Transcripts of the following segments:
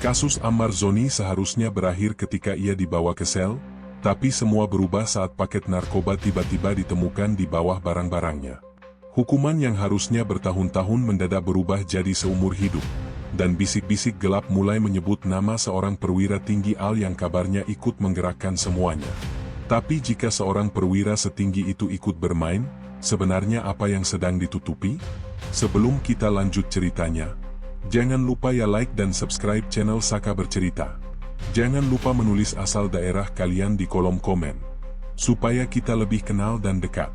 Kasus Ammar Zoni seharusnya berakhir ketika ia dibawa ke sel, tapi semua berubah saat paket narkoba tiba-tiba ditemukan di bawah barang-barangnya. Hukuman yang harusnya bertahun-tahun mendadak berubah jadi seumur hidup, dan bisik-bisik gelap mulai menyebut nama seorang perwira tinggi AL yang kabarnya ikut menggerakkan semuanya. Tapi jika seorang perwira setinggi itu ikut bermain, sebenarnya apa yang sedang ditutupi? Sebelum kita lanjut ceritanya, jangan lupa ya like dan subscribe channel Saka Bercerita. Jangan lupa menulis asal daerah kalian di kolom komen, supaya kita lebih kenal dan dekat.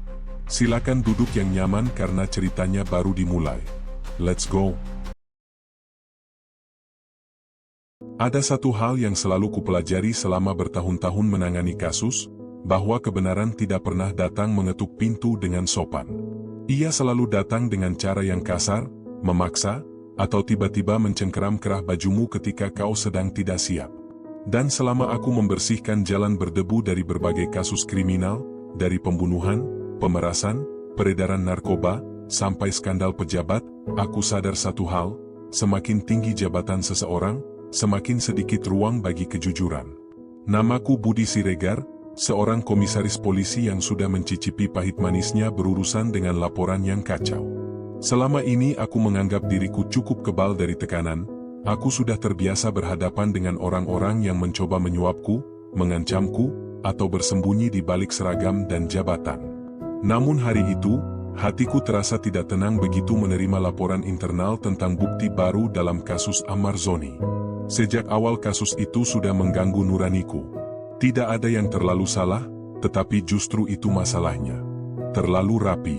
Silakan duduk yang nyaman karena ceritanya baru dimulai. Let's go! Ada satu hal yang selalu kupelajari selama bertahun-tahun menangani kasus, bahwa kebenaran tidak pernah datang mengetuk pintu dengan sopan. Ia selalu datang dengan cara yang kasar, memaksa, atau tiba-tiba mencengkeram kerah bajumu ketika kau sedang tidak siap. Dan selama aku membersihkan jalan berdebu dari berbagai kasus kriminal, dari pembunuhan, pemerasan, peredaran narkoba, sampai skandal pejabat, aku sadar satu hal, semakin tinggi jabatan seseorang, semakin sedikit ruang bagi kejujuran. Namaku Budi Siregar, seorang komisaris polisi yang sudah mencicipi pahit manisnya berurusan dengan laporan yang kacau. Selama ini aku menganggap diriku cukup kebal dari tekanan. Aku sudah terbiasa berhadapan dengan orang-orang yang mencoba menyuapku, mengancamku, atau bersembunyi di balik seragam dan jabatan. Namun hari itu, hatiku terasa tidak tenang begitu menerima laporan internal tentang bukti baru dalam kasus Ammar Zoni. Sejak awal kasus itu sudah mengganggu nuraniku. Tidak ada yang terlalu salah, tetapi justru itu masalahnya. Terlalu rapi,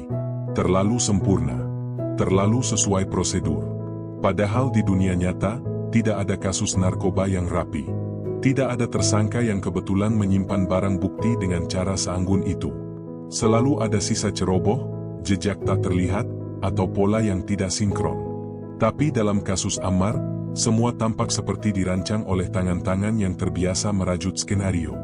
terlalu sempurna, terlalu sesuai prosedur. Padahal di dunia nyata, tidak ada kasus narkoba yang rapi. Tidak ada tersangka yang kebetulan menyimpan barang bukti dengan cara seanggun itu. Selalu ada sisa ceroboh, jejak tak terlihat, atau pola yang tidak sinkron. Tapi dalam kasus Ammar, semua tampak seperti dirancang oleh tangan-tangan yang terbiasa merajut skenario.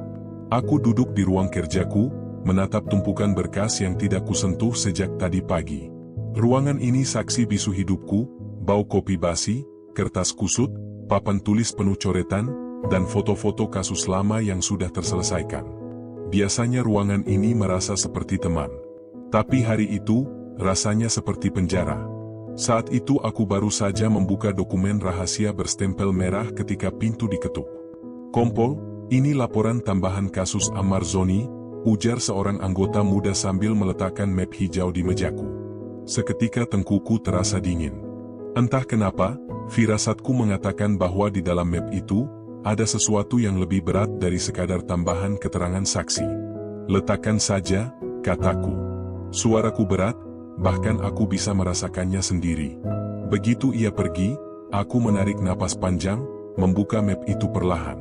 Aku duduk di ruang kerjaku, menatap tumpukan berkas yang tidak kusentuh sejak tadi pagi. Ruangan ini saksi bisu hidupku, bau kopi basi, kertas kusut, papan tulis penuh coretan, dan foto-foto kasus lama yang sudah terselesaikan. Biasanya ruangan ini merasa seperti teman. Tapi hari itu, rasanya seperti penjara. Saat itu aku baru saja membuka dokumen rahasia berstempel merah ketika pintu diketuk. "Kompol, ini laporan tambahan kasus Ammar Zoni," ujar seorang anggota muda sambil meletakkan map hijau di mejaku. Seketika tengkuku terasa dingin. Entah kenapa, firasatku mengatakan bahwa di dalam map itu, ada sesuatu yang lebih berat dari sekadar tambahan keterangan saksi. "Letakkan saja," kataku. Suaraku berat, bahkan aku bisa merasakannya sendiri. Begitu ia pergi, aku menarik napas panjang, membuka map itu perlahan.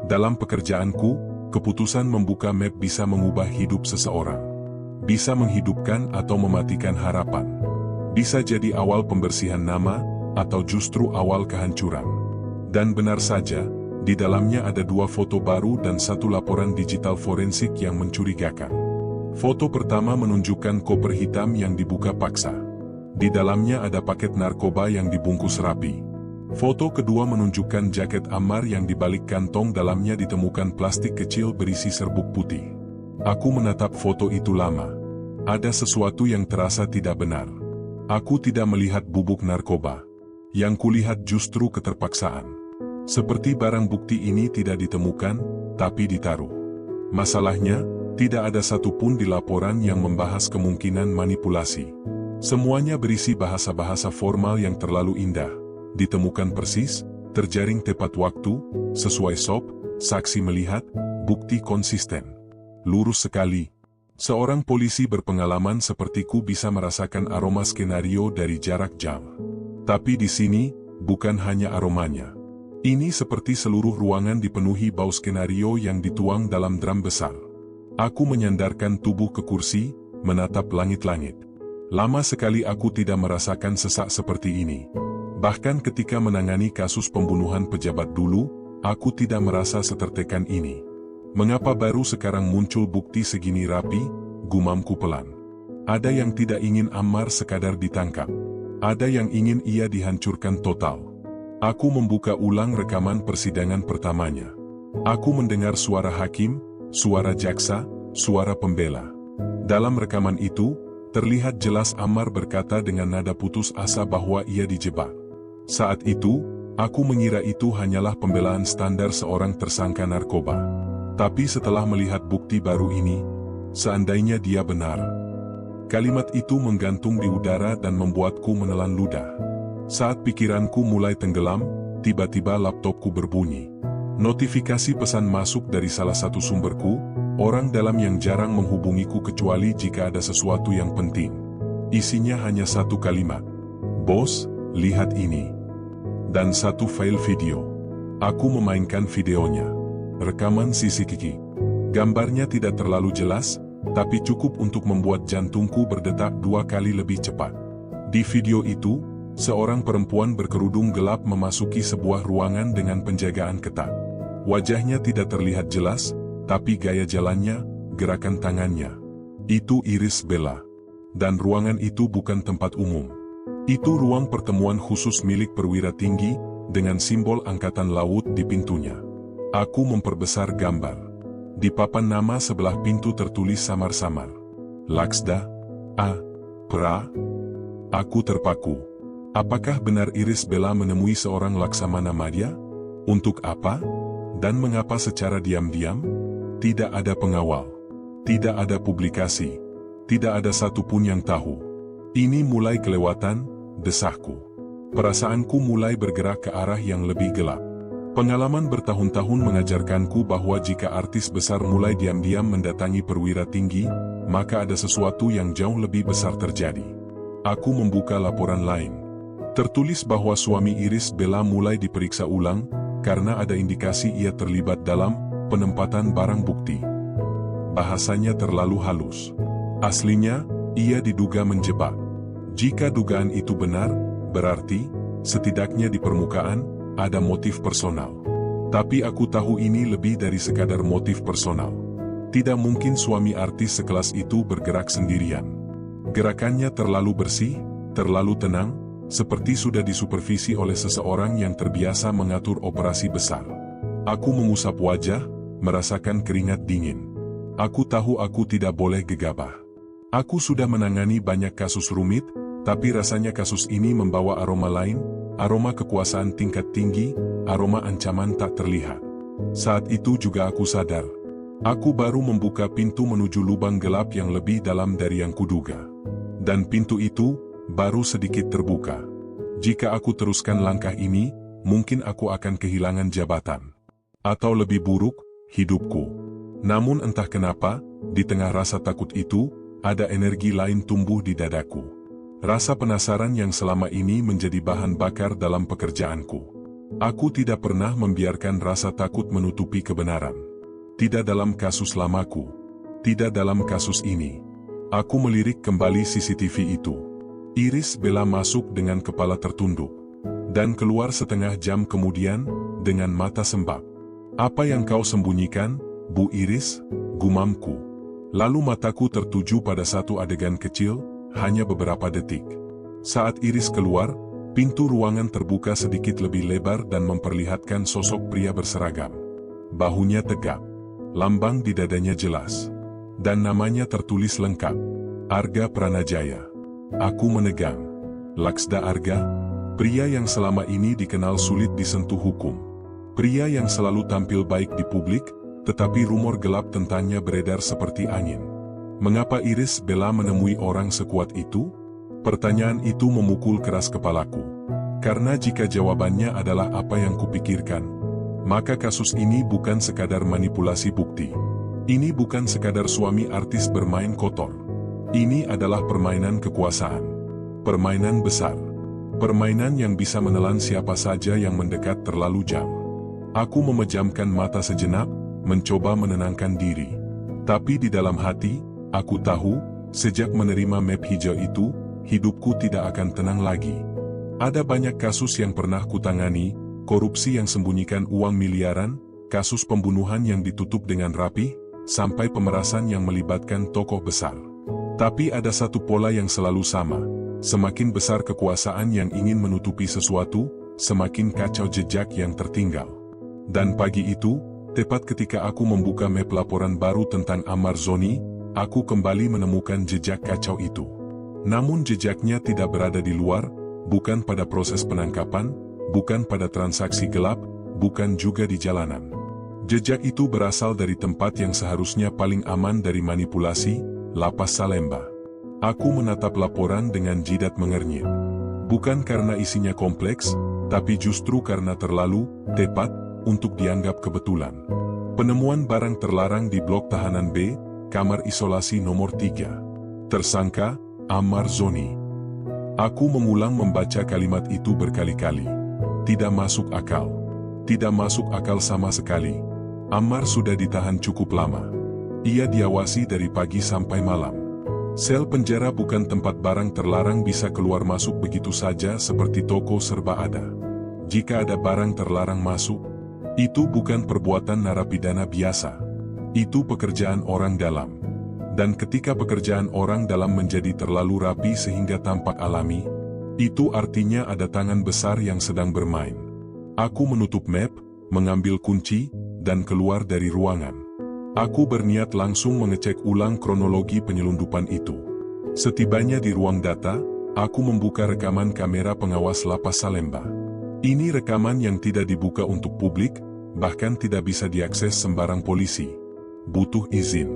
Dalam pekerjaanku, keputusan membuka map bisa mengubah hidup seseorang. Bisa menghidupkan atau mematikan harapan. Bisa jadi awal pembersihan nama, atau justru awal kehancuran. Dan benar saja, di dalamnya ada dua foto baru dan satu laporan digital forensik yang mencurigakan. Foto pertama menunjukkan koper hitam yang dibuka paksa. Di dalamnya ada paket narkoba yang dibungkus rapi. Foto kedua menunjukkan jaket Ammar yang dibalik kantong dalamnya ditemukan plastik kecil berisi serbuk putih. Aku menatap foto itu lama. Ada sesuatu yang terasa tidak benar. Aku tidak melihat bubuk narkoba. Yang kulihat justru keterpaksaan. Seperti barang bukti ini tidak ditemukan, tapi ditaruh. Masalahnya, tidak ada satupun di laporan yang membahas kemungkinan manipulasi. Semuanya berisi bahasa-bahasa formal yang terlalu indah. Ditemukan persis, terjaring tepat waktu, sesuai SOP, saksi melihat, bukti konsisten. Lurus sekali. Seorang polisi berpengalaman sepertiku bisa merasakan aroma skenario dari jarak jauh. Tapi di sini, bukan hanya aromanya. Ini seperti seluruh ruangan dipenuhi bau skenario yang dituang dalam drum besar. Aku menyandarkan tubuh ke kursi, menatap langit-langit. Lama sekali aku tidak merasakan sesak seperti ini. Bahkan ketika menangani kasus pembunuhan pejabat dulu, aku tidak merasa setertekan ini. Mengapa baru sekarang muncul bukti segini rapi, gumamku pelan. Ada yang tidak ingin Ammar sekadar ditangkap. Ada yang ingin ia dihancurkan total. Aku membuka ulang rekaman persidangan pertamanya. Aku mendengar suara hakim, suara jaksa, suara pembela. Dalam rekaman itu, terlihat jelas Ammar berkata dengan nada putus asa bahwa ia dijebak. Saat itu, aku mengira itu hanyalah pembelaan standar seorang tersangka narkoba. Tapi setelah melihat bukti baru ini, seandainya dia benar. Kalimat itu menggantung di udara dan membuatku menelan ludah. Saat pikiranku mulai tenggelam, tiba-tiba laptopku berbunyi. Notifikasi pesan masuk dari salah satu sumberku, orang dalam yang jarang menghubungiku kecuali jika ada sesuatu yang penting. Isinya hanya satu kalimat. "Bos, lihat ini." Dan satu file video. Aku memainkan videonya. Rekaman CCTV. Gambarnya tidak terlalu jelas, tapi cukup untuk membuat jantungku berdetak 2 kali lebih cepat. Di video itu, seorang perempuan berkerudung gelap memasuki sebuah ruangan dengan penjagaan ketat. Wajahnya tidak terlihat jelas, tapi gaya jalannya, gerakan tangannya. Itu Iris Bella. Dan ruangan itu bukan tempat umum. Itu ruang pertemuan khusus milik perwira tinggi, dengan simbol angkatan laut di pintunya. Aku memperbesar gambar. Di papan nama sebelah pintu tertulis samar-samar. Laksda A. Pra. Aku terpaku. Apakah benar Iris Bella menemui seorang Laksamana Madya? Untuk apa? Dan mengapa secara diam-diam? Tidak ada pengawal. Tidak ada publikasi. Tidak ada satupun yang tahu. Ini mulai kelewatan, desahku. Perasaanku mulai bergerak ke arah yang lebih gelap. Pengalaman bertahun-tahun mengajarkanku bahwa jika artis besar mulai diam-diam mendatangi perwira tinggi, maka ada sesuatu yang jauh lebih besar terjadi. Aku membuka laporan lain. Tertulis bahwa suami Iris Bella mulai diperiksa ulang, karena ada indikasi ia terlibat dalam penempatan barang bukti. Bahasanya terlalu halus. Aslinya, ia diduga menjebak. Jika dugaan itu benar, berarti, setidaknya di permukaan, ada motif personal. Tapi aku tahu ini lebih dari sekadar motif personal. Tidak mungkin suami artis sekelas itu bergerak sendirian. Gerakannya terlalu bersih, terlalu tenang, seperti sudah disupervisi oleh seseorang yang terbiasa mengatur operasi besar. Aku mengusap wajah, merasakan keringat dingin. Aku tahu aku tidak boleh gegabah. Aku sudah menangani banyak kasus rumit, tapi rasanya kasus ini membawa aroma lain, aroma kekuasaan tingkat tinggi, aroma ancaman tak terlihat. Saat itu juga aku sadar. Aku baru membuka pintu menuju lubang gelap yang lebih dalam dari yang kuduga. Dan pintu itu baru sedikit terbuka. Jika aku teruskan langkah ini, mungkin aku akan kehilangan jabatan. Atau lebih buruk, hidupku. Namun entah kenapa, di tengah rasa takut itu, ada energi lain tumbuh di dadaku. Rasa penasaran yang selama ini menjadi bahan bakar dalam pekerjaanku. Aku tidak pernah membiarkan rasa takut menutupi kebenaran. Tidak dalam kasus lamaku. Tidak dalam kasus ini. Aku melirik kembali CCTV itu. Iris Bella masuk dengan kepala tertunduk. Dan keluar setengah jam kemudian, dengan mata sembab. "Apa yang kau sembunyikan, Bu Iris?" gumamku. Lalu mataku tertuju pada satu adegan kecil, hanya beberapa detik. Saat Iris keluar, pintu ruangan terbuka sedikit lebih lebar dan memperlihatkan sosok pria berseragam. Bahunya tegap. Lambang di dadanya jelas. Dan namanya tertulis lengkap. Arga Pranajaya. Aku menegang. Laksda Arga, pria yang selama ini dikenal sulit disentuh hukum. Pria yang selalu tampil baik di publik, tetapi rumor gelap tentangnya beredar seperti angin. Mengapa Iris Bella menemui orang sekuat itu? Pertanyaan itu memukul keras kepalaku. Karena jika jawabannya adalah apa yang kupikirkan, maka kasus ini bukan sekadar manipulasi bukti. Ini bukan sekadar suami artis bermain kotor. Ini adalah permainan kekuasaan. Permainan besar. Permainan yang bisa menelan siapa saja yang mendekat terlalu jauh. Aku memejamkan mata sejenak, mencoba menenangkan diri. Tapi di dalam hati, aku tahu, sejak menerima map hijau itu, hidupku tidak akan tenang lagi. Ada banyak kasus yang pernah kutangani, korupsi yang sembunyikan uang miliaran, kasus pembunuhan yang ditutup dengan rapi, sampai pemerasan yang melibatkan tokoh besar. Tapi ada satu pola yang selalu sama. Semakin besar kekuasaan yang ingin menutupi sesuatu, semakin kacau jejak yang tertinggal. Dan pagi itu, tepat ketika aku membuka map laporan baru tentang Ammar Zoni, aku kembali menemukan jejak kacau itu. Namun jejaknya tidak berada di luar, bukan pada proses penangkapan, bukan pada transaksi gelap, bukan juga di jalanan. Jejak itu berasal dari tempat yang seharusnya paling aman dari manipulasi, Lapas Salemba. Aku menatap laporan dengan jidat mengernyit. Bukan karena isinya kompleks, tapi justru karena terlalu tepat untuk dianggap kebetulan. Penemuan barang terlarang di blok tahanan B, kamar isolasi nomor 3. Tersangka, Ammar Zoni. Aku mengulang membaca kalimat itu berkali-kali. Tidak masuk akal. Tidak masuk akal sama sekali. Ammar sudah ditahan cukup lama. Ia diawasi dari pagi sampai malam. Sel penjara bukan tempat barang terlarang bisa keluar masuk begitu saja seperti toko serba ada. Jika ada barang terlarang masuk, itu bukan perbuatan narapidana biasa. Itu pekerjaan orang dalam. Dan ketika pekerjaan orang dalam menjadi terlalu rapi sehingga tampak alami, itu artinya ada tangan besar yang sedang bermain. Aku menutup map, mengambil kunci, dan keluar dari ruangan. Aku berniat langsung mengecek ulang kronologi penyelundupan itu. Setibanya di ruang data, aku membuka rekaman kamera pengawas Lapas Salemba. Ini rekaman yang tidak dibuka untuk publik, bahkan tidak bisa diakses sembarang polisi. Butuh izin.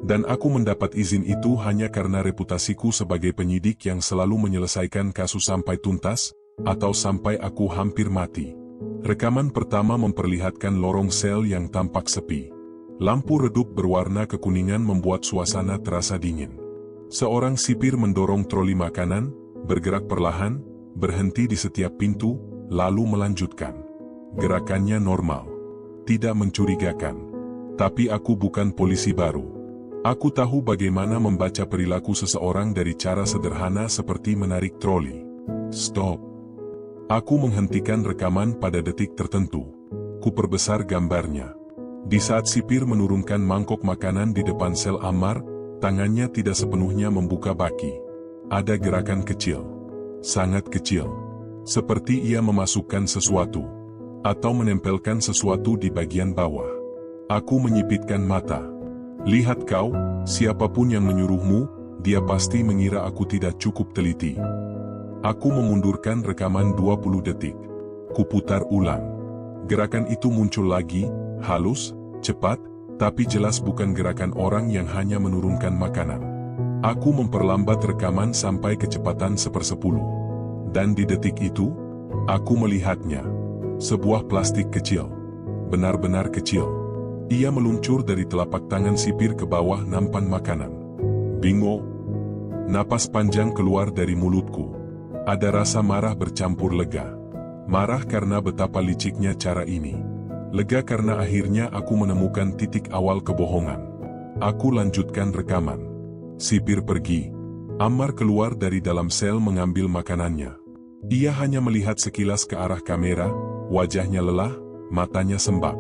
Dan aku mendapat izin itu hanya karena reputasiku sebagai penyidik yang selalu menyelesaikan kasus sampai tuntas, atau sampai aku hampir mati. Rekaman pertama memperlihatkan lorong sel yang tampak sepi. Lampu redup berwarna kekuningan membuat suasana terasa dingin. Seorang sipir mendorong troli makanan, bergerak perlahan, berhenti di setiap pintu, lalu melanjutkan. Gerakannya normal. Tidak mencurigakan. Tapi aku bukan polisi baru. Aku tahu bagaimana membaca perilaku seseorang dari cara sederhana seperti menarik troli. Stop. Aku menghentikan rekaman pada detik tertentu. Kuperbesar gambarnya. Di saat sipir menurunkan mangkok makanan di depan sel Ammar, tangannya tidak sepenuhnya membuka baki. Ada gerakan kecil. Sangat kecil. Seperti ia memasukkan sesuatu. Atau menempelkan sesuatu di bagian bawah. Aku menyipitkan mata. Lihat kau, siapapun yang menyuruhmu, dia pasti mengira aku tidak cukup teliti. Aku memundurkan rekaman 20 detik. Kuputar ulang. Gerakan itu muncul lagi, halus, cepat, tapi jelas bukan gerakan orang yang hanya menurunkan makanan. Aku memperlambat rekaman sampai kecepatan 1/10. Dan di detik itu, aku melihatnya. Sebuah plastik kecil. Benar-benar kecil. Ia meluncur dari telapak tangan sipir ke bawah nampan makanan. Bingo. Napas panjang keluar dari mulutku. Ada rasa marah bercampur lega. Marah karena betapa liciknya cara ini. Lega karena akhirnya aku menemukan titik awal kebohongan. Aku lanjutkan rekaman. Sipir pergi. Ammar keluar dari dalam sel mengambil makanannya. Ia hanya melihat sekilas ke arah kamera, wajahnya lelah, matanya sembab.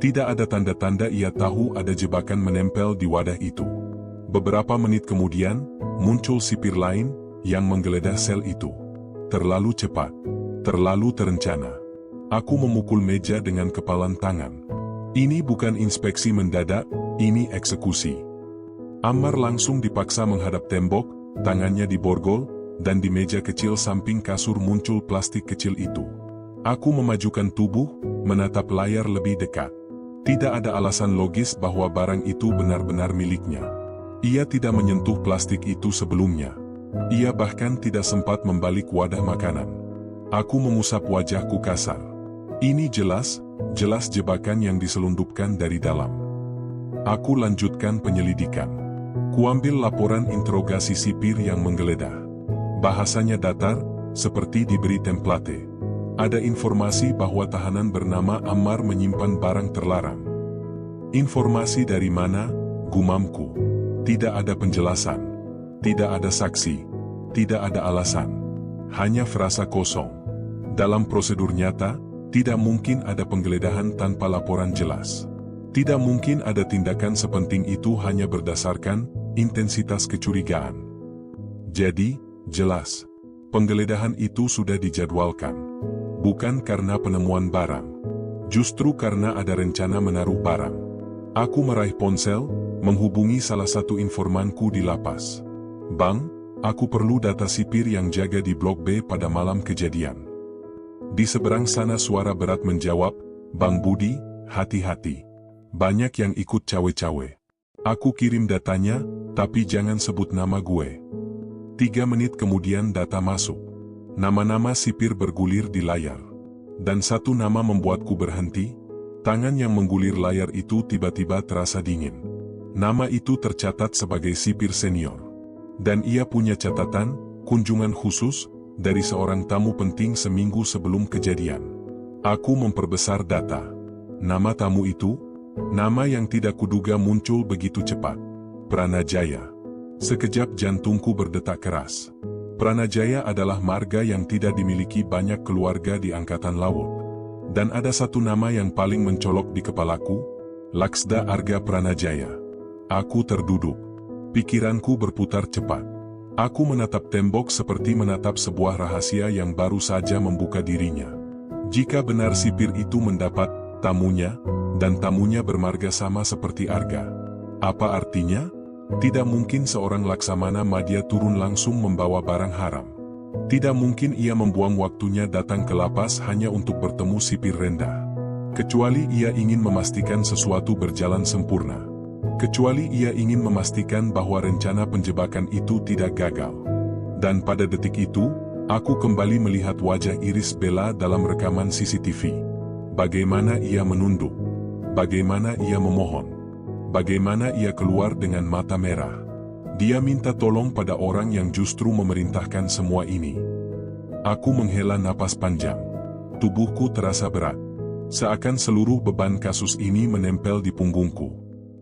Tidak ada tanda-tanda ia tahu ada jebakan menempel di wadah itu. Beberapa menit kemudian, muncul sipir lain yang menggeledah sel itu. Terlalu cepat. Terlalu terencana. Aku memukul meja dengan kepalan tangan. Ini bukan inspeksi mendadak, ini eksekusi. Ammar langsung dipaksa menghadap tembok, tangannya diborgol, dan di meja kecil samping kasur muncul plastik kecil itu. Aku memajukan tubuh, menatap layar lebih dekat. Tidak ada alasan logis bahwa barang itu benar-benar miliknya. Ia tidak menyentuh plastik itu sebelumnya. Ia bahkan tidak sempat membalik wadah makanan. Aku mengusap wajahku kasar. Ini jelas jebakan yang diselundupkan dari dalam. Aku lanjutkan penyelidikan. Kuambil laporan interogasi sipir yang menggeledah. Bahasanya datar, seperti diberi template. Ada informasi bahwa tahanan bernama Ammar menyimpan barang terlarang. Informasi dari mana, gumamku? Tidak ada penjelasan. Tidak ada saksi. Tidak ada alasan. Hanya frasa kosong. Dalam prosedur nyata, tidak mungkin ada penggeledahan tanpa laporan jelas. Tidak mungkin ada tindakan sepenting itu hanya berdasarkan intensitas kecurigaan. Jadi, jelas, penggeledahan itu sudah dijadwalkan. Bukan karena penemuan barang. Justru karena ada rencana menaruh barang. Aku meraih ponsel, menghubungi salah satu informanku di lapas. "Bang, aku perlu data sipir yang jaga di Blok B pada malam kejadian." Di seberang sana suara berat menjawab, "Bang Budi, hati-hati. Banyak yang ikut cawe-cawe. Aku kirim datanya, tapi jangan sebut nama gue." 3 menit kemudian data masuk. Nama-nama sipir bergulir di layar. Dan satu nama membuatku berhenti. Tangan yang menggulir layar itu tiba-tiba terasa dingin. Nama itu tercatat sebagai sipir senior. Dan ia punya catatan, kunjungan khusus, dari seorang tamu penting seminggu sebelum kejadian. Aku memperbesar data. Nama tamu itu, nama yang tidak kuduga muncul begitu cepat. Pranajaya. Sekejap jantungku berdetak keras. Pranajaya adalah marga yang tidak dimiliki banyak keluarga di Angkatan Laut. Dan ada satu nama yang paling mencolok di kepalaku, Laksda Arga Pranajaya. Aku terduduk. Pikiranku berputar cepat. Aku menatap tembok seperti menatap sebuah rahasia yang baru saja membuka dirinya. Jika benar sipir itu mendapat tamunya, dan tamunya bermarga sama seperti Arga. Apa artinya? Tidak mungkin seorang Laksamana Madya turun langsung membawa barang haram. Tidak mungkin ia membuang waktunya datang ke lapas hanya untuk bertemu sipir rendah. Kecuali ia ingin memastikan sesuatu berjalan sempurna. Kecuali ia ingin memastikan bahwa rencana penjebakan itu tidak gagal. Dan pada detik itu, aku kembali melihat wajah Iris Bella dalam rekaman CCTV. Bagaimana ia menunduk. Bagaimana ia memohon. Bagaimana ia keluar dengan mata merah. Dia minta tolong pada orang yang justru memerintahkan semua ini. Aku menghela napas panjang. Tubuhku terasa berat. Seakan seluruh beban kasus ini menempel di punggungku.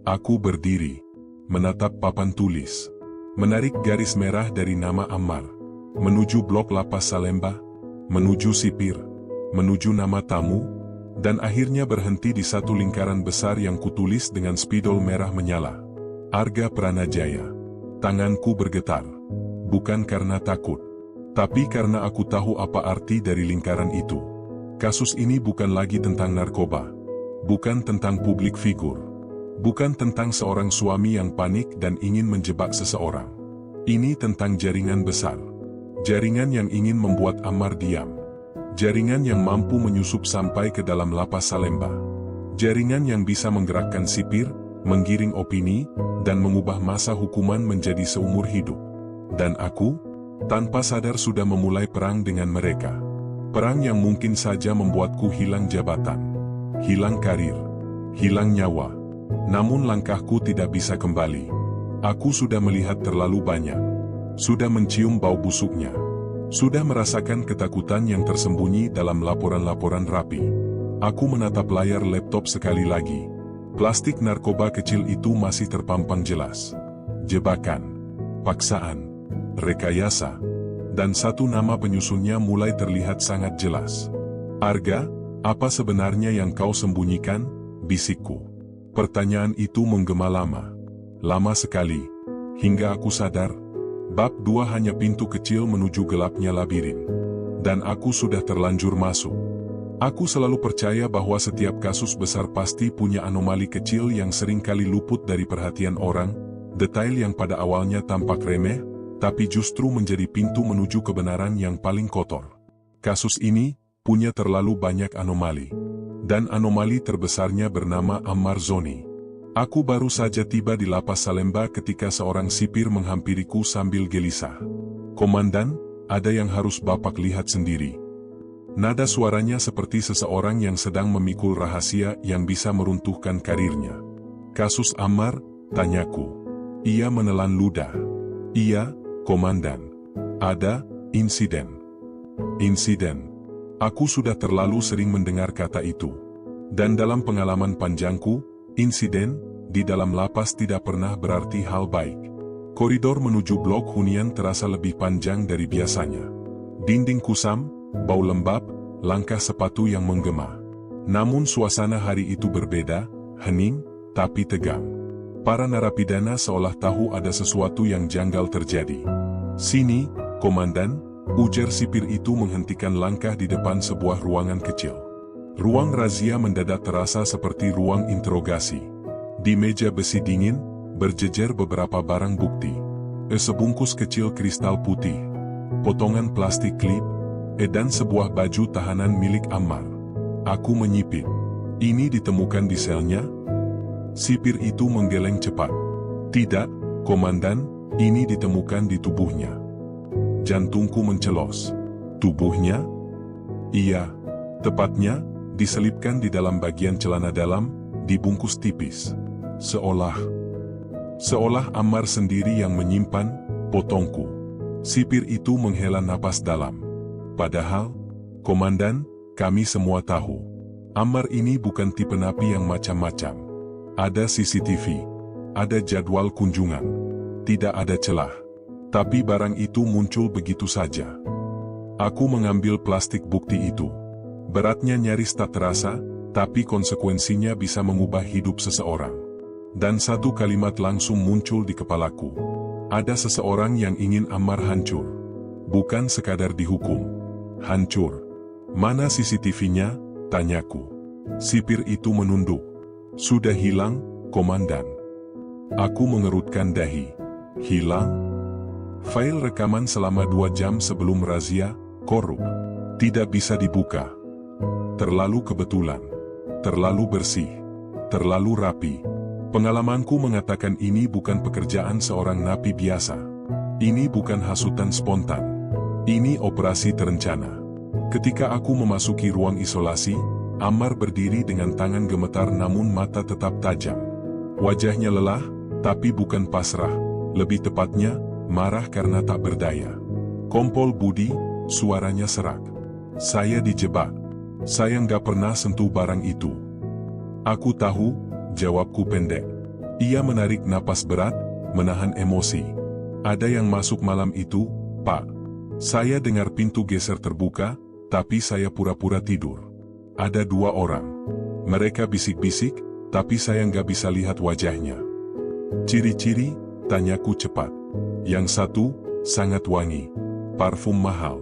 Aku berdiri, menatap papan tulis, menarik garis merah dari nama Ammar, menuju blok lapas Salemba, menuju sipir, menuju nama tamu, dan akhirnya berhenti di satu lingkaran besar yang kutulis dengan spidol merah menyala. Arga Pranajaya. Tanganku bergetar. Bukan karena takut, tapi karena aku tahu apa arti dari lingkaran itu. Kasus ini bukan lagi tentang narkoba. Bukan tentang publik figur. Bukan tentang seorang suami yang panik dan ingin menjebak seseorang. Ini tentang jaringan besar. Jaringan yang ingin membuat Ammar diam. Jaringan yang mampu menyusup sampai ke dalam lapas Salemba. Jaringan yang bisa menggerakkan sipir, menggiring opini, dan mengubah masa hukuman menjadi seumur hidup. Dan aku, tanpa sadar sudah memulai perang dengan mereka. Perang yang mungkin saja membuatku hilang jabatan, hilang karir, hilang nyawa. Namun langkahku tidak bisa kembali. Aku sudah melihat terlalu banyak. Sudah mencium bau busuknya. Sudah merasakan ketakutan yang tersembunyi dalam laporan-laporan rapi. Aku menatap layar laptop sekali lagi. Plastik narkoba kecil itu masih terpampang jelas. Jebakan, paksaan, rekayasa, dan satu nama penyusunnya mulai terlihat sangat jelas. Arga, apa sebenarnya yang kau sembunyikan? Bisikku. Pertanyaan itu menggema lama. Lama sekali. Hingga aku sadar, bab 2 hanya pintu kecil menuju gelapnya labirin. Dan aku sudah terlanjur masuk. Aku selalu percaya bahwa setiap kasus besar pasti punya anomali kecil yang sering kali luput dari perhatian orang, detail yang pada awalnya tampak remeh, tapi justru menjadi pintu menuju kebenaran yang paling kotor. Kasus ini punya terlalu banyak anomali. Dan anomali terbesarnya bernama Ammar Zoni. Aku baru saja tiba di lapas Salemba ketika seorang sipir menghampiriku sambil gelisah. "Komandan, ada yang harus Bapak lihat sendiri." Nada suaranya seperti seseorang yang sedang memikul rahasia yang bisa meruntuhkan karirnya. "Kasus Ammar?" tanyaku. Ia menelan ludah. "Iya, Komandan. Ada insiden." Insiden. Aku sudah terlalu sering mendengar kata itu. Dan dalam pengalaman panjangku, insiden di dalam lapas tidak pernah berarti hal baik. Koridor menuju blok hunian terasa lebih panjang dari biasanya. Dinding kusam, bau lembab, langkah sepatu yang menggema. Namun suasana hari itu berbeda, hening, tapi tegang. Para narapidana seolah tahu ada sesuatu yang janggal terjadi. "Sini, Komandan," Ujar sipir itu menghentikan langkah di depan sebuah ruangan kecil. Ruang razia mendadak terasa seperti ruang interogasi. Di meja besi dingin, berjejer beberapa barang bukti. Sebungkus kecil kristal putih, potongan plastik klip, dan sebuah baju tahanan milik Ammar. Aku menyipit. Ini ditemukan di selnya? Sipir itu menggeleng cepat. Tidak, Komandan, ini ditemukan di tubuhnya. Jantungku mencelos. Tubuhnya? Iya, tepatnya, diselipkan di dalam bagian celana dalam, dibungkus tipis. Seolah Ammar sendiri yang menyimpan, potongku. Sipir itu menghela napas dalam. Padahal, Komandan, kami semua tahu. Ammar ini bukan tipe napi yang macam-macam. Ada CCTV, ada jadwal kunjungan. Tidak ada celah. Tapi barang itu muncul begitu saja. Aku mengambil plastik bukti itu. Beratnya nyaris tak terasa, tapi konsekuensinya bisa mengubah hidup seseorang. Dan satu kalimat langsung muncul di kepalaku. Ada seseorang yang ingin Ammar hancur. Bukan sekadar dihukum. Hancur. Mana CCTV-nya? Tanyaku. Sipir itu menunduk. Sudah hilang, Komandan. Aku mengerutkan dahi. Hilang? File rekaman selama 2 jam sebelum razia, korup. Tidak bisa dibuka. Terlalu kebetulan. Terlalu bersih. Terlalu rapi. Pengalamanku mengatakan ini bukan pekerjaan seorang napi biasa. Ini bukan hasutan spontan. Ini operasi terencana. Ketika aku memasuki ruang isolasi, Ammar berdiri dengan tangan gemetar namun mata tetap tajam. Wajahnya lelah, tapi bukan pasrah. Lebih tepatnya, marah karena tak berdaya. Kompol Budi, suaranya serak. Saya dijebak. Saya nggak pernah sentuh barang itu. Aku tahu, jawabku pendek. Ia menarik napas berat, menahan emosi. Ada yang masuk malam itu, Pak. Saya dengar pintu geser terbuka, tapi saya pura-pura tidur. Ada 2 orang. Mereka bisik-bisik, tapi saya nggak bisa lihat wajahnya. Ciri-ciri, tanyaku cepat. Yang satu, sangat wangi. Parfum mahal.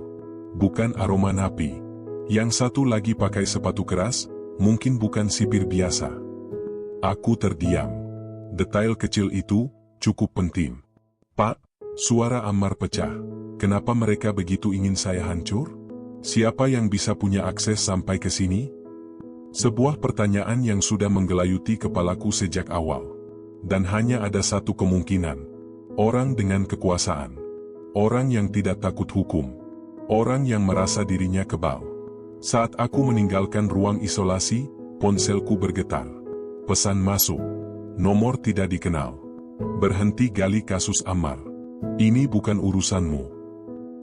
Bukan aroma napi. Yang satu lagi pakai sepatu keras, mungkin bukan sipir biasa. Aku terdiam. Detail kecil itu, cukup penting. Pak, suara Ammar pecah. Kenapa mereka begitu ingin saya hancur? Siapa yang bisa punya akses sampai ke sini? Sebuah pertanyaan yang sudah menggelayuti kepalaku sejak awal. Dan hanya ada satu kemungkinan. Orang dengan kekuasaan. Orang yang tidak takut hukum. Orang yang merasa dirinya kebal. Saat aku meninggalkan ruang isolasi, ponselku bergetar. Pesan masuk. Nomor tidak dikenal. Berhenti gali kasus Ammar. Ini bukan urusanmu.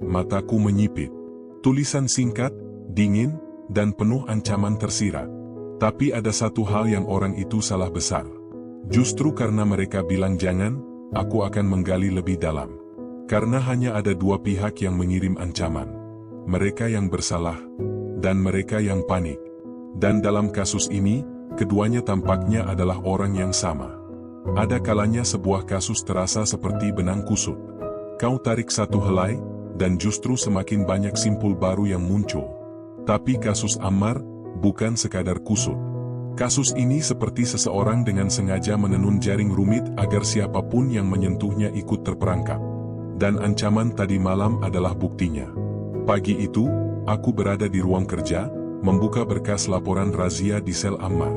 Mataku menyipit. Tulisan singkat, dingin, dan penuh ancaman tersirat. Tapi ada satu hal yang orang itu salah besar. Justru karena mereka bilang jangan, aku akan menggali lebih dalam. Karena hanya ada 2 pihak yang mengirim ancaman. Mereka yang bersalah, dan mereka yang panik. Dan dalam kasus ini, keduanya tampaknya adalah orang yang sama. Ada kalanya sebuah kasus terasa seperti benang kusut. Kau tarik satu helai, dan justru semakin banyak simpul baru yang muncul. Tapi kasus Ammar, bukan sekadar kusut. Kasus ini seperti seseorang dengan sengaja menenun jaring rumit agar siapapun yang menyentuhnya ikut terperangkap. Dan ancaman tadi malam adalah buktinya. Pagi itu, aku berada di ruang kerja, membuka berkas laporan razia di sel Ammar.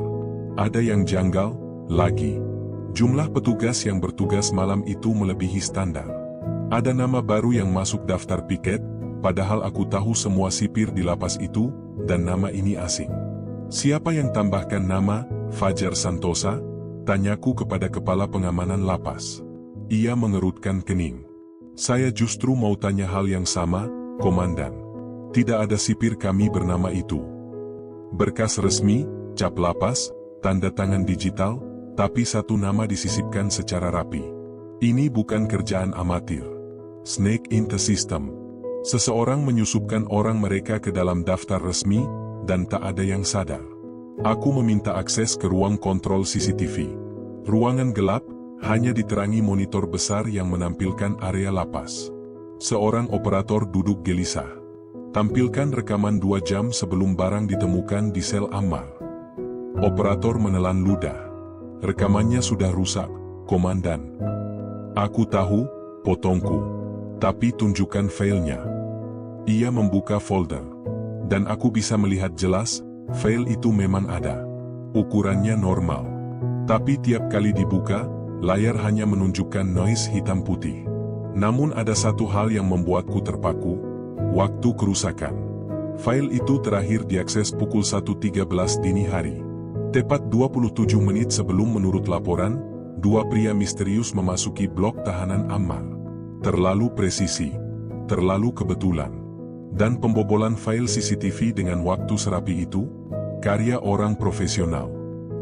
Ada yang janggal, lagi. Jumlah petugas yang bertugas malam itu melebihi standar. Ada nama baru yang masuk daftar piket, padahal aku tahu semua sipir di lapas itu, dan nama ini asing. Siapa yang tambahkan nama, Fajar Santosa? Tanyaku kepada kepala pengamanan lapas. Ia mengerutkan kening. Saya justru mau tanya hal yang sama, Komandan. Tidak ada sipir kami bernama itu. Berkas resmi, cap lapas, tanda tangan digital, tapi satu nama disisipkan secara rapi. Ini bukan kerjaan amatir. Snake in the system. Seseorang menyusupkan orang mereka ke dalam daftar resmi, dan tak ada yang sadar. Aku meminta akses ke ruang kontrol CCTV. Ruangan gelap, hanya diterangi monitor besar yang menampilkan area lapas. Seorang operator duduk gelisah. Tampilkan rekaman 2 jam sebelum barang ditemukan di sel Ammar. Operator menelan ludah. Rekamannya sudah rusak, Komandan. Aku tahu, potongku. Tapi tunjukkan filenya. Ia membuka folder. Dan aku bisa melihat jelas, file itu memang ada. Ukurannya normal. Tapi tiap kali dibuka, layar hanya menunjukkan noise hitam putih. Namun ada satu hal yang membuatku terpaku, waktu kerusakan. File itu terakhir diakses pukul 1.13 dini hari. Tepat 27 menit sebelum menurut laporan, 2 pria misterius memasuki blok tahanan Ammar. Terlalu presisi, terlalu kebetulan. Dan pembobolan file CCTV dengan waktu serapi itu, karya orang profesional.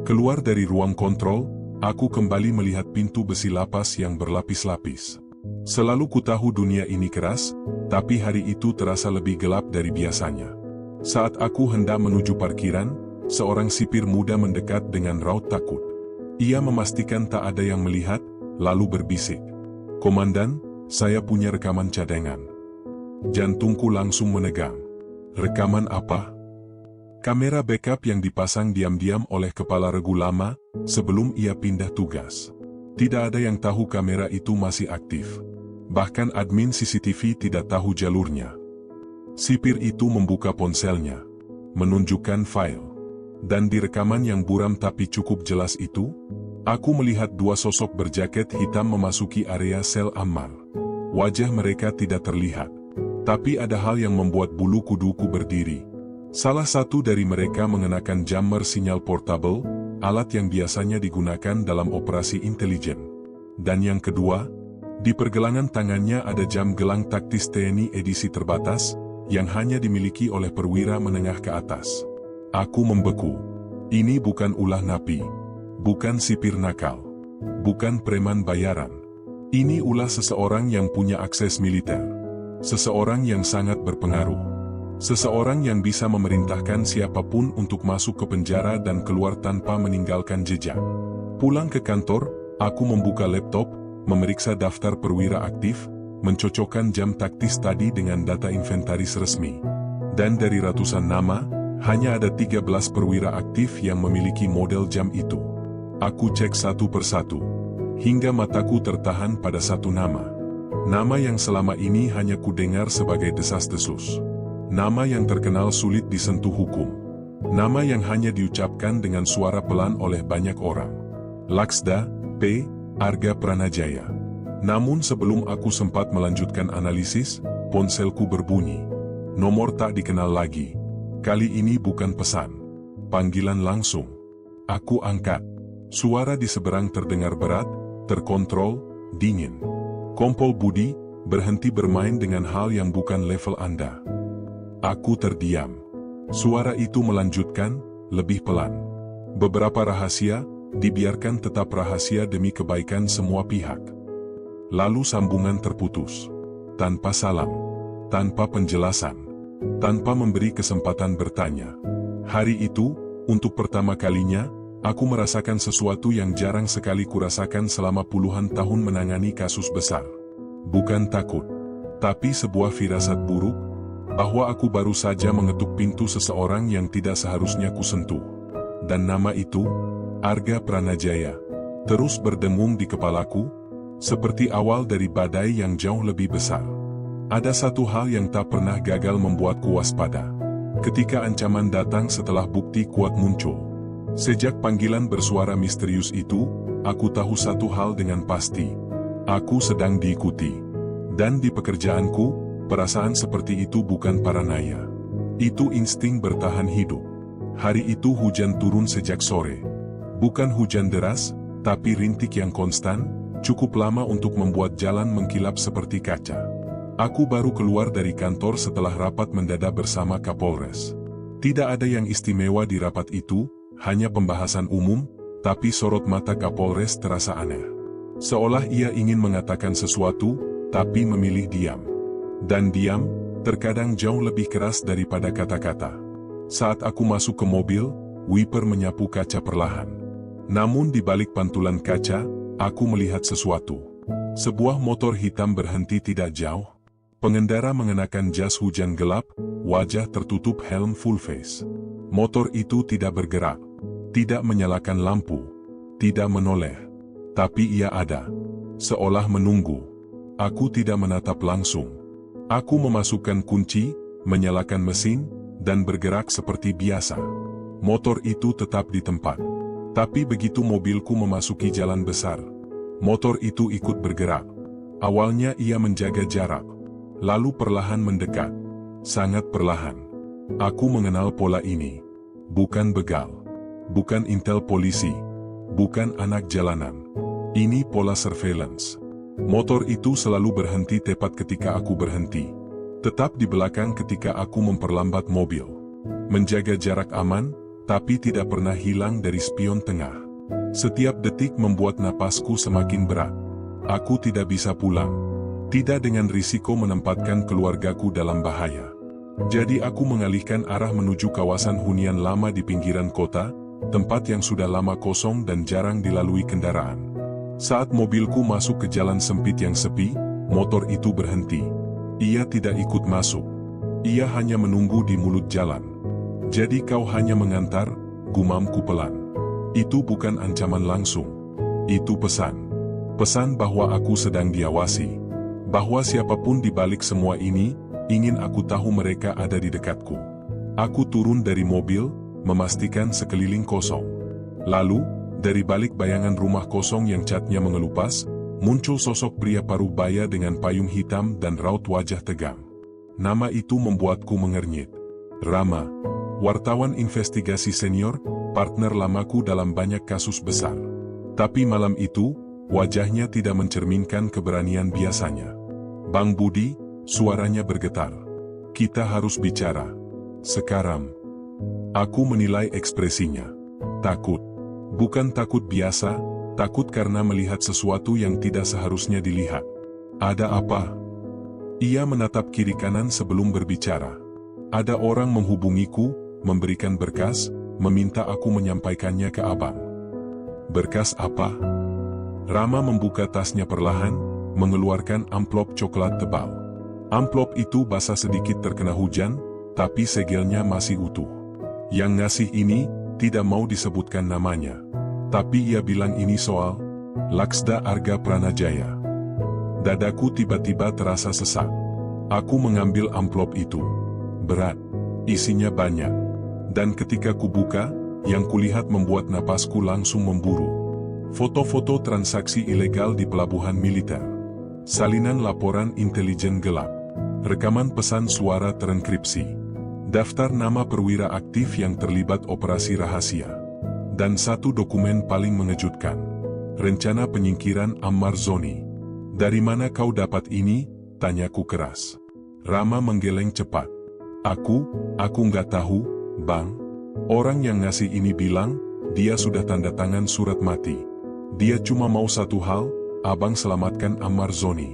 Keluar dari ruang kontrol, aku kembali melihat pintu besi lapas yang berlapis-lapis. Selalu kutahu dunia ini keras, tapi hari itu terasa lebih gelap dari biasanya. Saat aku hendak menuju parkiran, seorang sipir muda mendekat dengan raut takut. Ia memastikan tak ada yang melihat, lalu berbisik. "Komandan, saya punya rekaman cadangan." Jantungku langsung menegang. Rekaman apa? Kamera backup yang dipasang diam-diam oleh kepala regu lama sebelum ia pindah tugas. Tidak ada yang tahu kamera itu masih aktif. Bahkan admin CCTV tidak tahu jalurnya. Sipir itu membuka ponselnya, menunjukkan file. Dan di rekaman yang buram tapi cukup jelas itu, aku melihat 2 sosok berjaket hitam memasuki area sel Ammar. Wajah mereka tidak terlihat. Tapi ada hal yang membuat bulu kuduku berdiri. Salah satu dari mereka mengenakan jammer sinyal portable, alat yang biasanya digunakan dalam operasi intelijen. Dan yang kedua, di pergelangan tangannya ada jam gelang taktis TNI edisi terbatas, yang hanya dimiliki oleh perwira menengah ke atas. Aku membeku. Ini bukan ulah napi. Bukan sipir nakal. Bukan preman bayaran. Ini ulah seseorang yang punya akses militer. Seseorang yang sangat berpengaruh. Seseorang yang bisa memerintahkan siapapun untuk masuk ke penjara dan keluar tanpa meninggalkan jejak. Pulang ke kantor, aku membuka laptop, memeriksa daftar perwira aktif, mencocokkan jam taktis tadi dengan data inventaris resmi. Dan dari ratusan nama, hanya ada 13 perwira aktif yang memiliki model jam itu. Aku cek satu persatu, hingga mataku tertahan pada satu nama. Nama yang selama ini hanya kudengar sebagai desas-desus. Nama yang terkenal sulit disentuh hukum. Nama yang hanya diucapkan dengan suara pelan oleh banyak orang. Laksda, P. Arga Pranajaya. Namun sebelum aku sempat melanjutkan analisis, ponselku berbunyi. Nomor tak dikenal lagi. Kali ini bukan pesan. Panggilan langsung. Aku angkat. Suara di seberang terdengar berat, terkontrol, dingin. "Kompol Budi, berhenti bermain dengan hal yang bukan level Anda." Aku terdiam. Suara itu melanjutkan, lebih pelan. "Beberapa rahasia, dibiarkan tetap rahasia demi kebaikan semua pihak." Lalu sambungan terputus. Tanpa salam. Tanpa penjelasan. Tanpa memberi kesempatan bertanya. Hari itu, untuk pertama kalinya, aku merasakan sesuatu yang jarang sekali kurasakan selama puluhan tahun menangani kasus besar. Bukan takut, tapi sebuah firasat buruk, bahwa aku baru saja mengetuk pintu seseorang yang tidak seharusnya kusentuh. Dan nama itu, Arga Pranajaya, terus berdengung di kepalaku, seperti awal dari badai yang jauh lebih besar. Ada satu hal yang tak pernah gagal membuatku waspada. Ketika ancaman datang setelah bukti kuat muncul. Sejak panggilan bersuara misterius itu, aku tahu satu hal dengan pasti. Aku sedang diikuti. Dan di pekerjaanku, perasaan seperti itu bukan paranoia. Itu insting bertahan hidup. Hari itu hujan turun sejak sore. Bukan hujan deras, tapi rintik yang konstan, cukup lama untuk membuat jalan mengkilap seperti kaca. Aku baru keluar dari kantor setelah rapat mendadak bersama Kapolres. Tidak ada yang istimewa di rapat itu, hanya pembahasan umum, tapi sorot mata Kapolres terasa aneh. Seolah ia ingin mengatakan sesuatu, tapi memilih diam. Dan diam, terkadang jauh lebih keras daripada kata-kata. Saat aku masuk ke mobil, wiper menyapu kaca perlahan. Namun di balik pantulan kaca, aku melihat sesuatu. Sebuah motor hitam berhenti tidak jauh. Pengendara mengenakan jas hujan gelap, wajah tertutup helm full face. Motor itu tidak bergerak, tidak menyalakan lampu, tidak menoleh. Tapi ia ada. Seolah menunggu. Aku tidak menatap langsung. Aku memasukkan kunci, menyalakan mesin, dan bergerak seperti biasa. Motor itu tetap di tempat. Tapi begitu mobilku memasuki jalan besar, motor itu ikut bergerak. Awalnya ia menjaga jarak, lalu perlahan mendekat. Sangat perlahan. Aku mengenal pola ini. Bukan begal. Bukan intel polisi. Bukan anak jalanan. Ini pola surveillance. Motor itu selalu berhenti tepat ketika aku berhenti. Tetap di belakang ketika aku memperlambat mobil. Menjaga jarak aman, tapi tidak pernah hilang dari spion tengah. Setiap detik membuat napasku semakin berat. Aku tidak bisa pulang. Tidak dengan risiko menempatkan keluargaku dalam bahaya. Jadi aku mengalihkan arah menuju kawasan hunian lama di pinggiran kota, tempat yang sudah lama kosong dan jarang dilalui kendaraan. Saat mobilku masuk ke jalan sempit yang sepi, motor itu berhenti. Ia tidak ikut masuk. Ia hanya menunggu di mulut jalan. Jadi kau hanya mengantar, gumamku pelan. Itu bukan ancaman langsung. Itu pesan. Pesan bahwa aku sedang diawasi. Bahwa siapapun di balik semua ini, ingin aku tahu mereka ada di dekatku. Aku turun dari mobil, memastikan sekeliling kosong. Lalu, dari balik bayangan rumah kosong yang catnya mengelupas, muncul sosok pria parubaya dengan payung hitam dan raut wajah tegang. Nama itu membuatku mengernyit. Rama, wartawan investigasi senior, partner lamaku dalam banyak kasus besar. Tapi malam itu, wajahnya tidak mencerminkan keberanian biasanya. Bang Budi, suaranya bergetar. Kita harus bicara. Sekarang. Aku menilai ekspresinya. Takut. Bukan takut biasa, takut karena melihat sesuatu yang tidak seharusnya dilihat. Ada apa? Ia menatap kiri kanan sebelum berbicara. Ada orang menghubungiku, memberikan berkas, meminta aku menyampaikannya ke abang. Berkas apa? Rama membuka tasnya perlahan, mengeluarkan amplop coklat tebal. Amplop itu basah sedikit terkena hujan, tapi segelnya masih utuh. Yang ngasih ini, tidak mau disebutkan namanya. Tapi ia bilang ini soal Laksda Arga Pranajaya. Dadaku tiba-tiba terasa sesak. Aku mengambil amplop itu. Berat. Isinya banyak. Dan ketika kubuka, yang kulihat membuat napasku langsung memburu. Foto-foto transaksi ilegal di pelabuhan militer. Salinan laporan intelijen gelap. Rekaman pesan suara terenkripsi. Daftar nama perwira aktif yang terlibat operasi rahasia. Dan satu dokumen paling mengejutkan. Rencana penyingkiran Ammar Zoni. Dari mana kau dapat ini? Tanyaku keras. Rama menggeleng cepat. Aku nggak tahu, Bang. Orang yang ngasih ini bilang, dia sudah tanda tangan surat mati. Dia cuma mau satu hal, abang selamatkan Ammar Zoni.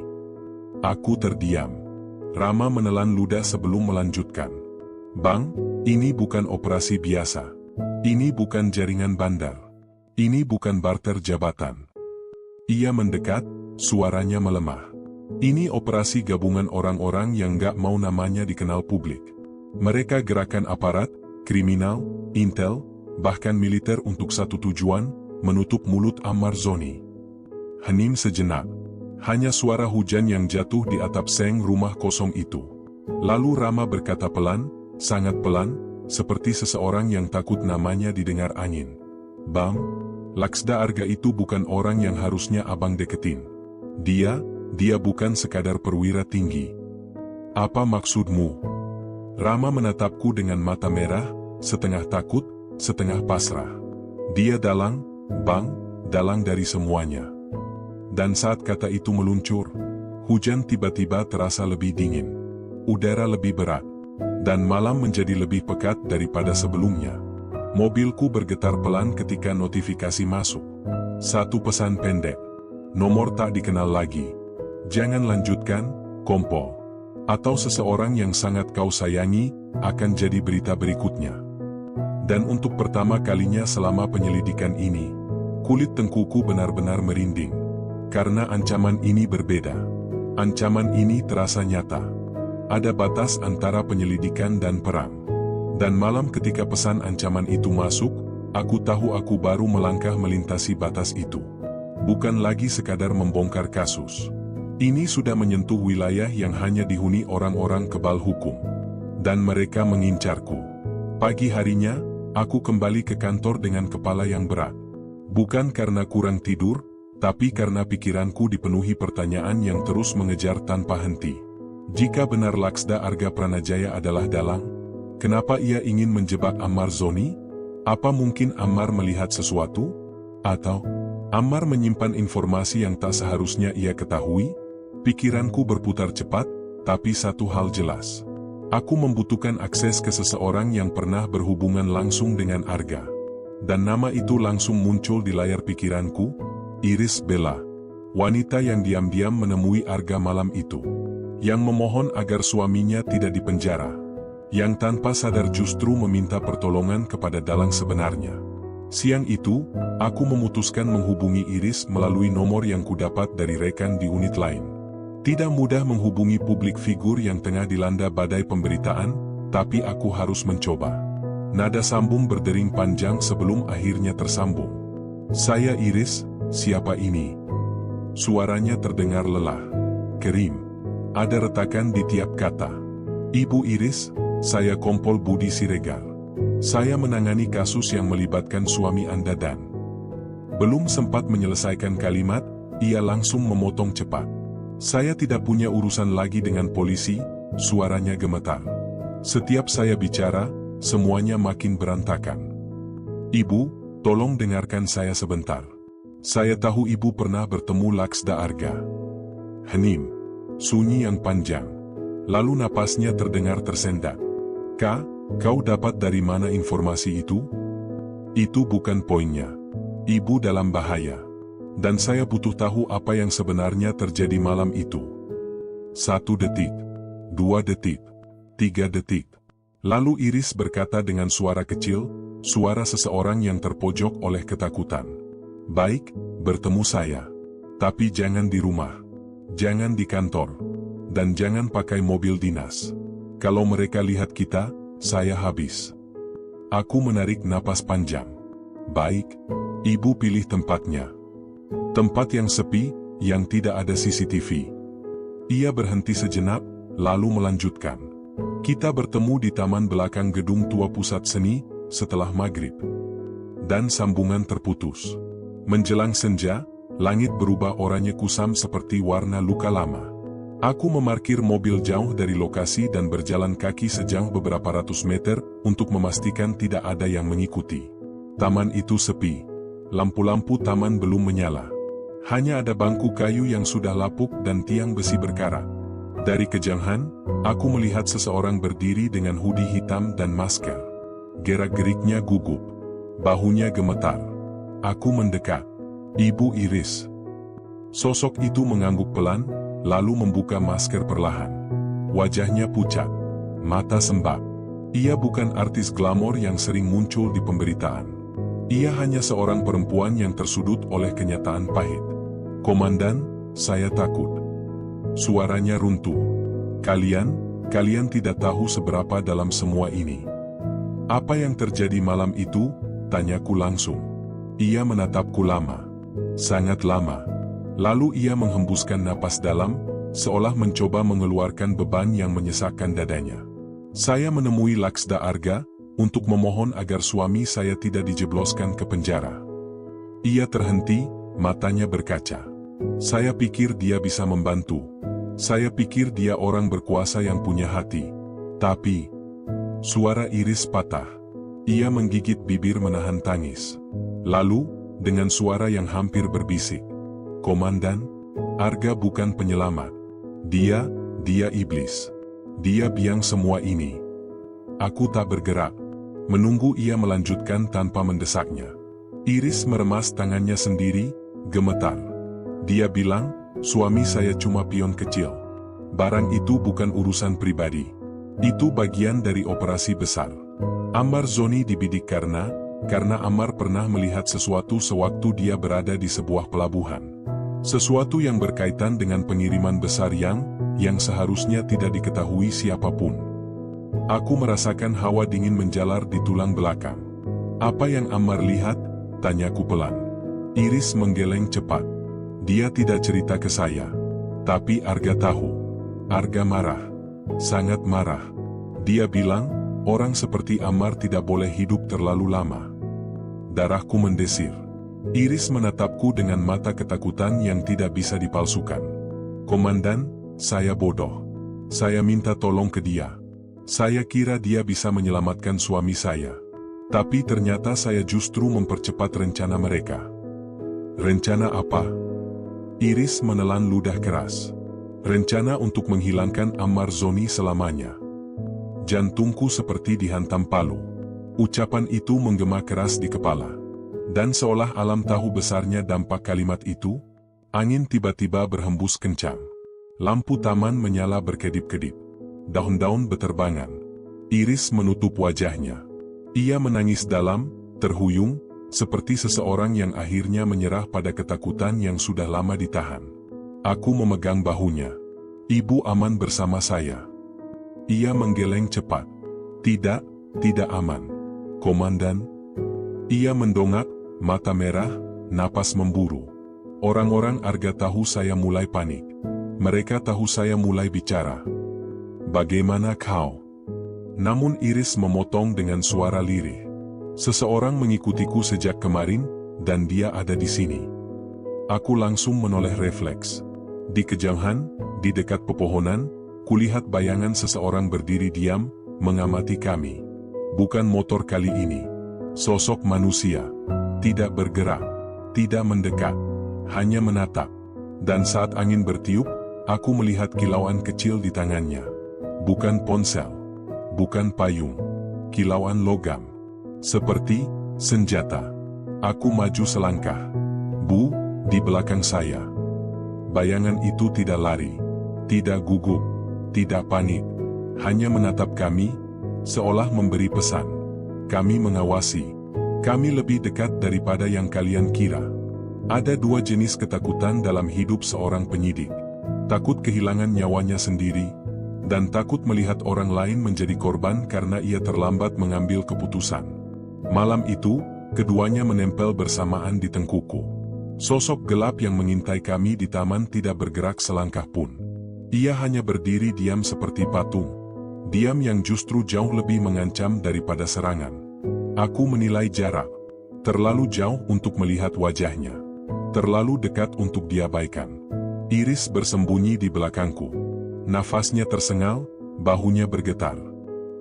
Aku terdiam. Rama menelan ludah sebelum melanjutkan. Bang, ini bukan operasi biasa. Ini bukan jaringan bandar. Ini bukan barter jabatan. Ia mendekat, suaranya melemah. Ini operasi gabungan orang-orang yang gak mau namanya dikenal publik. Mereka gerakan aparat, kriminal, intel, bahkan militer untuk satu tujuan, menutup mulut Ammar Zoni. Hening sejenak. Hanya suara hujan yang jatuh di atap seng rumah kosong itu. Lalu Rama berkata pelan, sangat pelan, seperti seseorang yang takut namanya didengar angin. Bang, Laksda Arga itu bukan orang yang harusnya abang deketin. Dia bukan sekadar perwira tinggi. Apa maksudmu? Rama menatapku dengan mata merah, setengah takut, setengah pasrah. Dia dalang, Bang, dalang dari semuanya. Dan saat kata itu meluncur, hujan tiba-tiba terasa lebih dingin. Udara lebih berat. Dan malam menjadi lebih pekat daripada sebelumnya. Mobilku bergetar pelan ketika notifikasi masuk. Satu pesan pendek. Nomor tak dikenal lagi. Jangan lanjutkan, Kompo. Atau seseorang yang sangat kau sayangi, akan jadi berita berikutnya. Dan untuk pertama kalinya selama penyelidikan ini, kulit tengkuku benar-benar merinding. Karena ancaman ini berbeda. Ancaman ini terasa nyata. Ada batas antara penyelidikan dan perang. Dan malam ketika pesan ancaman itu masuk, aku tahu aku baru melangkah melintasi batas itu. Bukan lagi sekadar membongkar kasus. Ini sudah menyentuh wilayah yang hanya dihuni orang-orang kebal hukum. Dan mereka mengincarku. Pagi harinya, aku kembali ke kantor dengan kepala yang berat. Bukan karena kurang tidur, tapi karena pikiranku dipenuhi pertanyaan yang terus mengejar tanpa henti. Jika benar Laksda Arga Pranajaya adalah dalang, kenapa ia ingin menjebak Ammar Zoni? Apa mungkin Ammar melihat sesuatu? Atau Ammar menyimpan informasi yang tak seharusnya ia ketahui? Pikiranku berputar cepat, tapi satu hal jelas. Aku membutuhkan akses ke seseorang yang pernah berhubungan langsung dengan Arga. Dan nama itu langsung muncul di layar pikiranku, Iris Bella. Wanita yang diam-diam menemui Arga malam itu. Yang memohon agar suaminya tidak dipenjara. Yang tanpa sadar justru meminta pertolongan kepada dalang sebenarnya. Siang itu, aku memutuskan menghubungi Iris melalui nomor yang kudapat dari rekan di unit lain. Tidak mudah menghubungi publik figur yang tengah dilanda badai pemberitaan, tapi aku harus mencoba. Nada sambung berdering panjang sebelum akhirnya tersambung. Saya Iris, siapa ini? Suaranya terdengar lelah, kerim. Ada retakan di tiap kata. Ibu Iris, saya Kompol Budi Siregar. Saya menangani kasus yang melibatkan suami Anda dan... Belum sempat menyelesaikan kalimat, ia langsung memotong cepat. Saya tidak punya urusan lagi dengan polisi, suaranya gemetar. Setiap saya bicara, semuanya makin berantakan. Ibu, tolong dengarkan saya sebentar. Saya tahu ibu pernah bertemu Laksda Arga. Hening. Sunyi yang panjang. Lalu napasnya terdengar tersendat. Kak, kau dapat dari mana informasi itu? Itu bukan poinnya. Ibu dalam bahaya. Dan saya butuh tahu apa yang sebenarnya terjadi malam itu. 1 detik. 2 detik. 3 detik. Lalu Iris berkata dengan suara kecil, suara seseorang yang terpojok oleh ketakutan. Baik, bertemu saya. Tapi jangan di rumah. Jangan di kantor. Dan jangan pakai mobil dinas. Kalau mereka lihat kita, saya habis. Aku menarik napas panjang. Baik, ibu pilih tempatnya. Tempat yang sepi, yang tidak ada CCTV. Ia berhenti sejenak, lalu melanjutkan. Kita bertemu di taman belakang gedung tua pusat seni, setelah maghrib. Dan sambungan terputus. Menjelang senja, langit berubah oranye kusam seperti warna luka lama. Aku memarkir mobil jauh dari lokasi dan berjalan kaki sejauh beberapa ratus meter untuk memastikan tidak ada yang mengikuti. Taman itu sepi. Lampu-lampu taman belum menyala. Hanya ada bangku kayu yang sudah lapuk dan tiang besi berkarat. Dari kejauhan, aku melihat seseorang berdiri dengan hoodie hitam dan masker. Gerak-geriknya gugup. Bahunya gemetar. Aku mendekat. Ibu Iris. Sosok itu mengangguk pelan, lalu membuka masker perlahan. Wajahnya pucat. Mata sembab. Ia bukan artis glamor yang sering muncul di pemberitaan. Ia hanya seorang perempuan yang tersudut oleh kenyataan pahit. Komandan, saya takut. Suaranya runtuh. Kalian tidak tahu seberapa dalam semua ini. Apa yang terjadi malam itu? Tanyaku langsung. Ia menatapku lama. Sangat lama. Lalu ia menghembuskan napas dalam, seolah mencoba mengeluarkan beban yang menyesakkan dadanya. Saya menemui Laksda Arga, untuk memohon agar suami saya tidak dijebloskan ke penjara. Ia terhenti, matanya berkaca. Saya pikir dia bisa membantu. Saya pikir dia orang berkuasa yang punya hati. Tapi, suara Iris patah. Ia menggigit bibir menahan tangis. Lalu, dengan suara yang hampir berbisik. Komandan, Arga bukan penyelamat. Dia iblis. Dia biang semua ini. Aku tak bergerak. Menunggu ia melanjutkan tanpa mendesaknya. Iris meremas tangannya sendiri, gemetar. Dia bilang, suami saya cuma pion kecil. Barang itu bukan urusan pribadi. Itu bagian dari operasi besar. Ammar Zoni dibidik karena Ammar pernah melihat sesuatu sewaktu dia berada di sebuah pelabuhan. Sesuatu yang berkaitan dengan pengiriman besar yang seharusnya tidak diketahui siapapun. Aku merasakan hawa dingin menjalar di tulang belakang. Apa yang Ammar lihat? Tanyaku pelan. Iris menggeleng cepat. Dia tidak cerita ke saya. Tapi Arga tahu. Arga marah. Sangat marah. Dia bilang, orang seperti Ammar tidak boleh hidup terlalu lama. Darahku mendesir. Iris menatapku dengan mata ketakutan yang tidak bisa dipalsukan. Komandan, saya bodoh. Saya minta tolong ke dia. Saya kira dia bisa menyelamatkan suami saya. Tapi ternyata saya justru mempercepat rencana mereka. Rencana apa? Iris menelan ludah keras. Rencana untuk menghilangkan Ammar Zoni selamanya. Jantungku seperti dihantam palu. Ucapan itu menggema keras di kepala. Dan seolah alam tahu besarnya dampak kalimat itu, angin tiba-tiba berhembus kencang. Lampu taman menyala berkedip-kedip. Daun-daun beterbangan. Iris menutup wajahnya. Ia menangis dalam, terhuyung, seperti seseorang yang akhirnya menyerah pada ketakutan yang sudah lama ditahan. Aku memegang bahunya. Ibu aman bersama saya. Ia menggeleng cepat. Tidak, tidak aman. Komandan. Ia mendongak, mata merah, napas memburu. Orang-orang Arga tahu saya mulai panik. Mereka tahu saya mulai bicara. Bagaimana kau? Namun Iris memotong dengan suara lirih. Seseorang mengikutiku sejak kemarin, dan dia ada di sini. Aku langsung menoleh refleks. Di kejauhan, di dekat pepohonan, kulihat bayangan seseorang berdiri diam, mengamati kami. Bukan motor kali ini. Sosok manusia. Tidak bergerak. Tidak mendekat. Hanya menatap. Dan saat angin bertiup, aku melihat kilauan kecil di tangannya. Bukan ponsel. Bukan payung. Kilauan logam. Seperti senjata. Aku maju selangkah. Bu, di belakang saya. Bayangan itu tidak lari. Tidak gugup. Tidak panik. Hanya menatap kami, seolah memberi pesan. Kami mengawasi. Kami lebih dekat daripada yang kalian kira. Ada dua jenis ketakutan dalam hidup seorang penyidik. Takut kehilangan nyawanya sendiri, dan takut melihat orang lain menjadi korban karena ia terlambat mengambil keputusan. Malam itu, keduanya menempel bersamaan di tengkuku. Sosok gelap yang mengintai kami di taman tidak bergerak selangkah pun. Ia hanya berdiri diam seperti patung. Diam yang justru jauh lebih mengancam daripada serangan. Aku menilai jarak. Terlalu jauh untuk melihat wajahnya. Terlalu dekat untuk diabaikan. Iris bersembunyi di belakangku. Nafasnya tersengal, bahunya bergetar.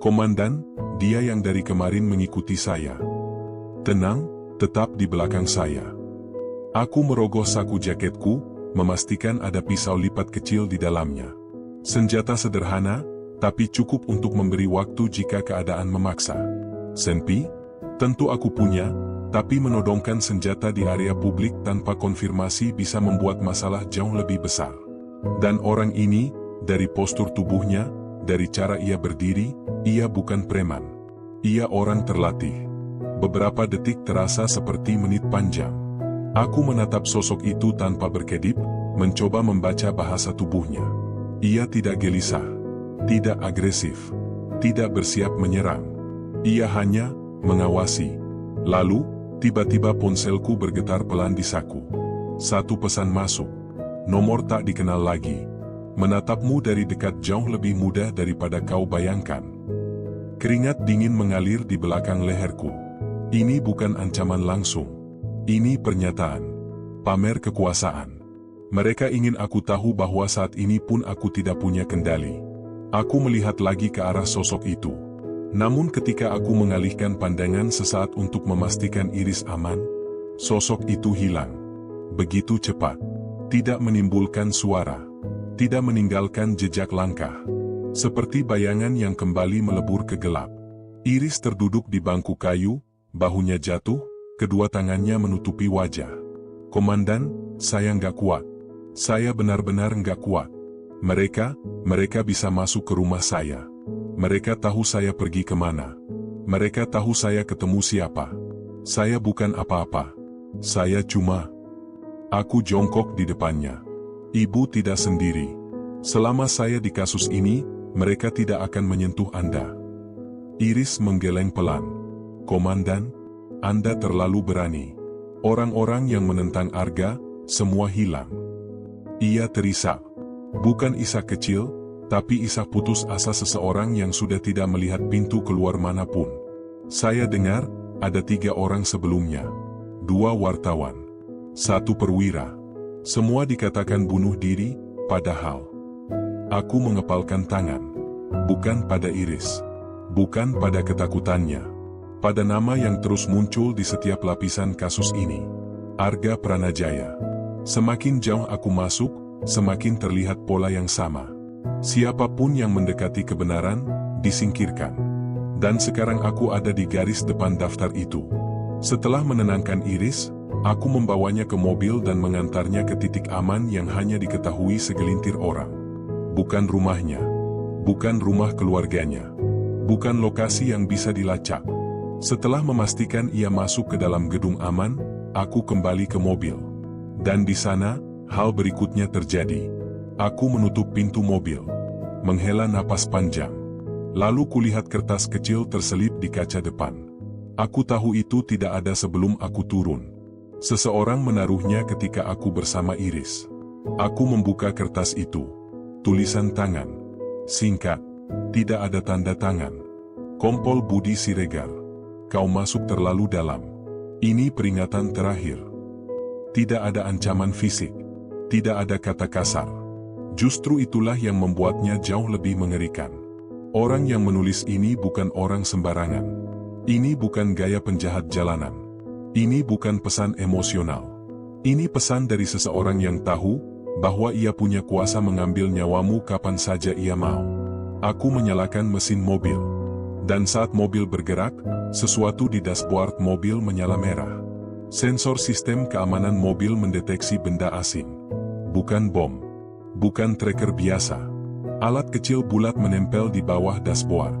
Komandan, dia yang dari kemarin mengikuti saya. Tenang, tetap di belakang saya. Aku merogoh saku jaketku, memastikan ada pisau lipat kecil di dalamnya. Senjata sederhana, tapi cukup untuk memberi waktu jika keadaan memaksa. Senpi? Tentu aku punya, tapi menodongkan senjata di area publik tanpa konfirmasi bisa membuat masalah jauh lebih besar. Dan orang ini, dari postur tubuhnya, dari cara ia berdiri, ia bukan preman. Ia orang terlatih. Beberapa detik terasa seperti menit panjang. Aku menatap sosok itu tanpa berkedip, mencoba membaca bahasa tubuhnya. Ia tidak gelisah, tidak agresif, tidak bersiap menyerang. Ia hanya mengawasi. Lalu, tiba-tiba ponselku bergetar pelan di saku. Satu pesan masuk. Nomor tak dikenal lagi. Menatapmu dari dekat jauh lebih mudah daripada kau bayangkan. Keringat dingin mengalir di belakang leherku. Ini bukan ancaman langsung. Ini pernyataan. Pamer kekuasaan. Mereka ingin aku tahu bahwa saat ini pun aku tidak punya kendali. Aku melihat lagi ke arah sosok itu. Namun ketika aku mengalihkan pandangan sesaat untuk memastikan Iris aman, sosok itu hilang. Begitu cepat. Tidak menimbulkan suara. Tidak meninggalkan jejak langkah. Seperti bayangan yang kembali melebur ke gelap. Iris terduduk di bangku kayu, bahunya jatuh, kedua tangannya menutupi wajah. Komandan, saya nggak kuat. Saya benar-benar nggak kuat. Mereka bisa masuk ke rumah saya. Mereka tahu saya pergi kemana. Mereka tahu saya ketemu siapa. Saya bukan apa-apa. Saya cuma... Aku jongkok di depannya. Ibu tidak sendiri. Selama saya di kasus ini, mereka tidak akan menyentuh Anda. Iris menggeleng pelan. Komandan, Anda terlalu berani. Orang-orang yang menentang Arga, semua hilang. Ia terisak. Bukan isak kecil, tapi isak putus asa seseorang yang sudah tidak melihat pintu keluar manapun. Saya dengar, ada 3 orang sebelumnya. 2 wartawan. 1 perwira. Semua dikatakan bunuh diri, padahal. Aku mengepalkan tangan. Bukan pada Iris. Bukan pada ketakutannya. Pada nama yang terus muncul di setiap lapisan kasus ini. Arga Pranajaya. Semakin jauh aku masuk, semakin terlihat pola yang sama. Siapapun yang mendekati kebenaran, disingkirkan. Dan sekarang aku ada di garis depan daftar itu. Setelah menenangkan Iris, aku membawanya ke mobil dan mengantarnya ke titik aman yang hanya diketahui segelintir orang. Bukan rumahnya. Bukan rumah keluarganya. Bukan lokasi yang bisa dilacak. Setelah memastikan ia masuk ke dalam gedung aman, aku kembali ke mobil. Dan di sana, hal berikutnya terjadi. Aku menutup pintu mobil. Menghela napas panjang. Lalu kulihat kertas kecil terselip di kaca depan. Aku tahu itu tidak ada sebelum aku turun. Seseorang menaruhnya ketika aku bersama Iris. Aku membuka kertas itu. Tulisan tangan. Singkat. Tidak ada tanda tangan. Kompol Budi Siregar. Kau masuk terlalu dalam. Ini peringatan terakhir. Tidak ada ancaman fisik. Tidak ada kata kasar. Justru itulah yang membuatnya jauh lebih mengerikan. Orang yang menulis ini bukan orang sembarangan. Ini bukan gaya penjahat jalanan. Ini bukan pesan emosional. Ini pesan dari seseorang yang tahu bahwa ia punya kuasa mengambil nyawamu kapan saja ia mau. Aku menyalakan mesin mobil. Dan saat mobil bergerak, sesuatu di dashboard mobil menyala merah. Sensor sistem keamanan mobil mendeteksi benda asing. Bukan bom. Bukan tracker biasa. Alat kecil bulat menempel di bawah dashboard.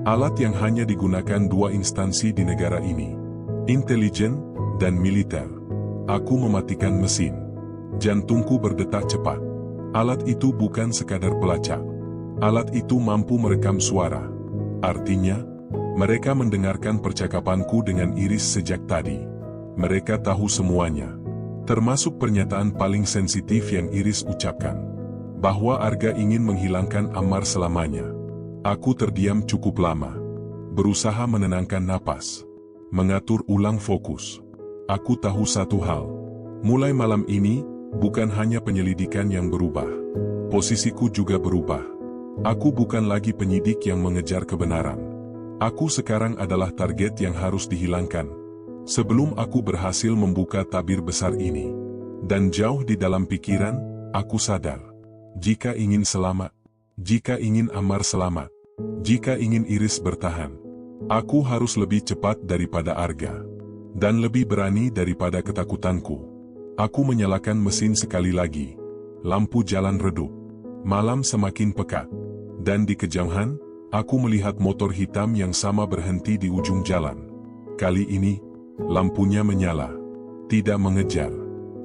Alat yang hanya digunakan 2 instansi di negara ini. Intelijen dan militer. Aku mematikan mesin. Jantungku berdetak cepat. Alat itu bukan sekadar pelacak. Alat itu mampu merekam suara. Artinya, mereka mendengarkan percakapanku dengan Iris sejak tadi. Mereka tahu semuanya. Termasuk pernyataan paling sensitif yang Iris ucapkan. Bahwa Arga ingin menghilangkan Ammar selamanya. Aku terdiam cukup lama. Berusaha menenangkan napas. Mengatur ulang fokus. Aku tahu satu hal. Mulai malam ini, bukan hanya penyelidikan yang berubah. Posisiku juga berubah. Aku bukan lagi penyidik yang mengejar kebenaran. Aku sekarang adalah target yang harus dihilangkan. Sebelum aku berhasil membuka tabir besar ini. Dan jauh di dalam pikiran, aku sadar. Jika ingin selamat, jika ingin Ammar selamat, jika ingin Iris bertahan, aku harus lebih cepat daripada Arga. Dan lebih berani daripada ketakutanku. Aku menyalakan mesin sekali lagi. Lampu jalan redup. Malam semakin pekat. Dan di kejauhan, aku melihat motor hitam yang sama berhenti di ujung jalan. Kali ini, lampunya menyala. Tidak mengejar.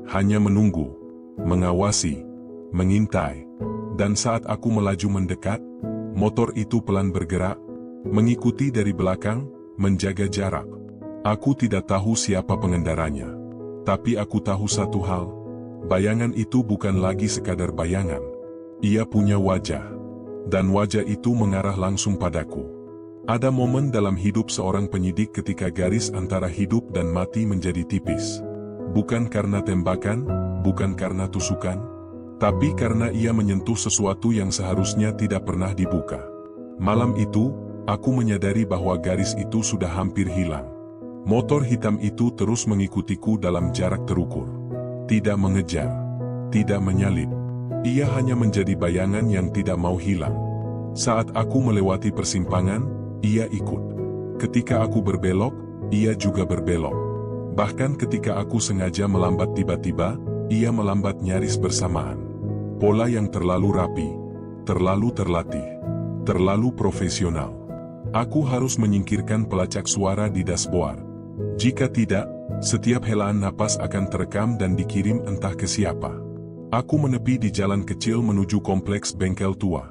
Hanya menunggu. Mengawasi. Mengintai. Dan saat aku melaju mendekat, motor itu pelan bergerak, mengikuti dari belakang, menjaga jarak. Aku tidak tahu siapa pengendaranya. Tapi aku tahu satu hal. Bayangan itu bukan lagi sekadar bayangan. Ia punya wajah. Dan wajah itu mengarah langsung padaku. Ada momen dalam hidup seorang penyidik ketika garis antara hidup dan mati menjadi tipis. Bukan karena tembakan, bukan karena tusukan, tapi karena ia menyentuh sesuatu yang seharusnya tidak pernah dibuka. Malam itu, aku menyadari bahwa garis itu sudah hampir hilang. Motor hitam itu terus mengikutiku dalam jarak terukur. Tidak mengejar. Tidak menyalip. Ia hanya menjadi bayangan yang tidak mau hilang. Saat aku melewati persimpangan, ia ikut. Ketika aku berbelok, ia juga berbelok. Bahkan ketika aku sengaja melambat tiba-tiba, ia melambat nyaris bersamaan. Pola yang terlalu rapi, terlalu terlatih, terlalu profesional. Aku harus menyingkirkan pelacak suara di dashboard. Jika tidak, setiap helaan napas akan terekam dan dikirim entah ke siapa. Aku menepi di jalan kecil menuju kompleks bengkel tua.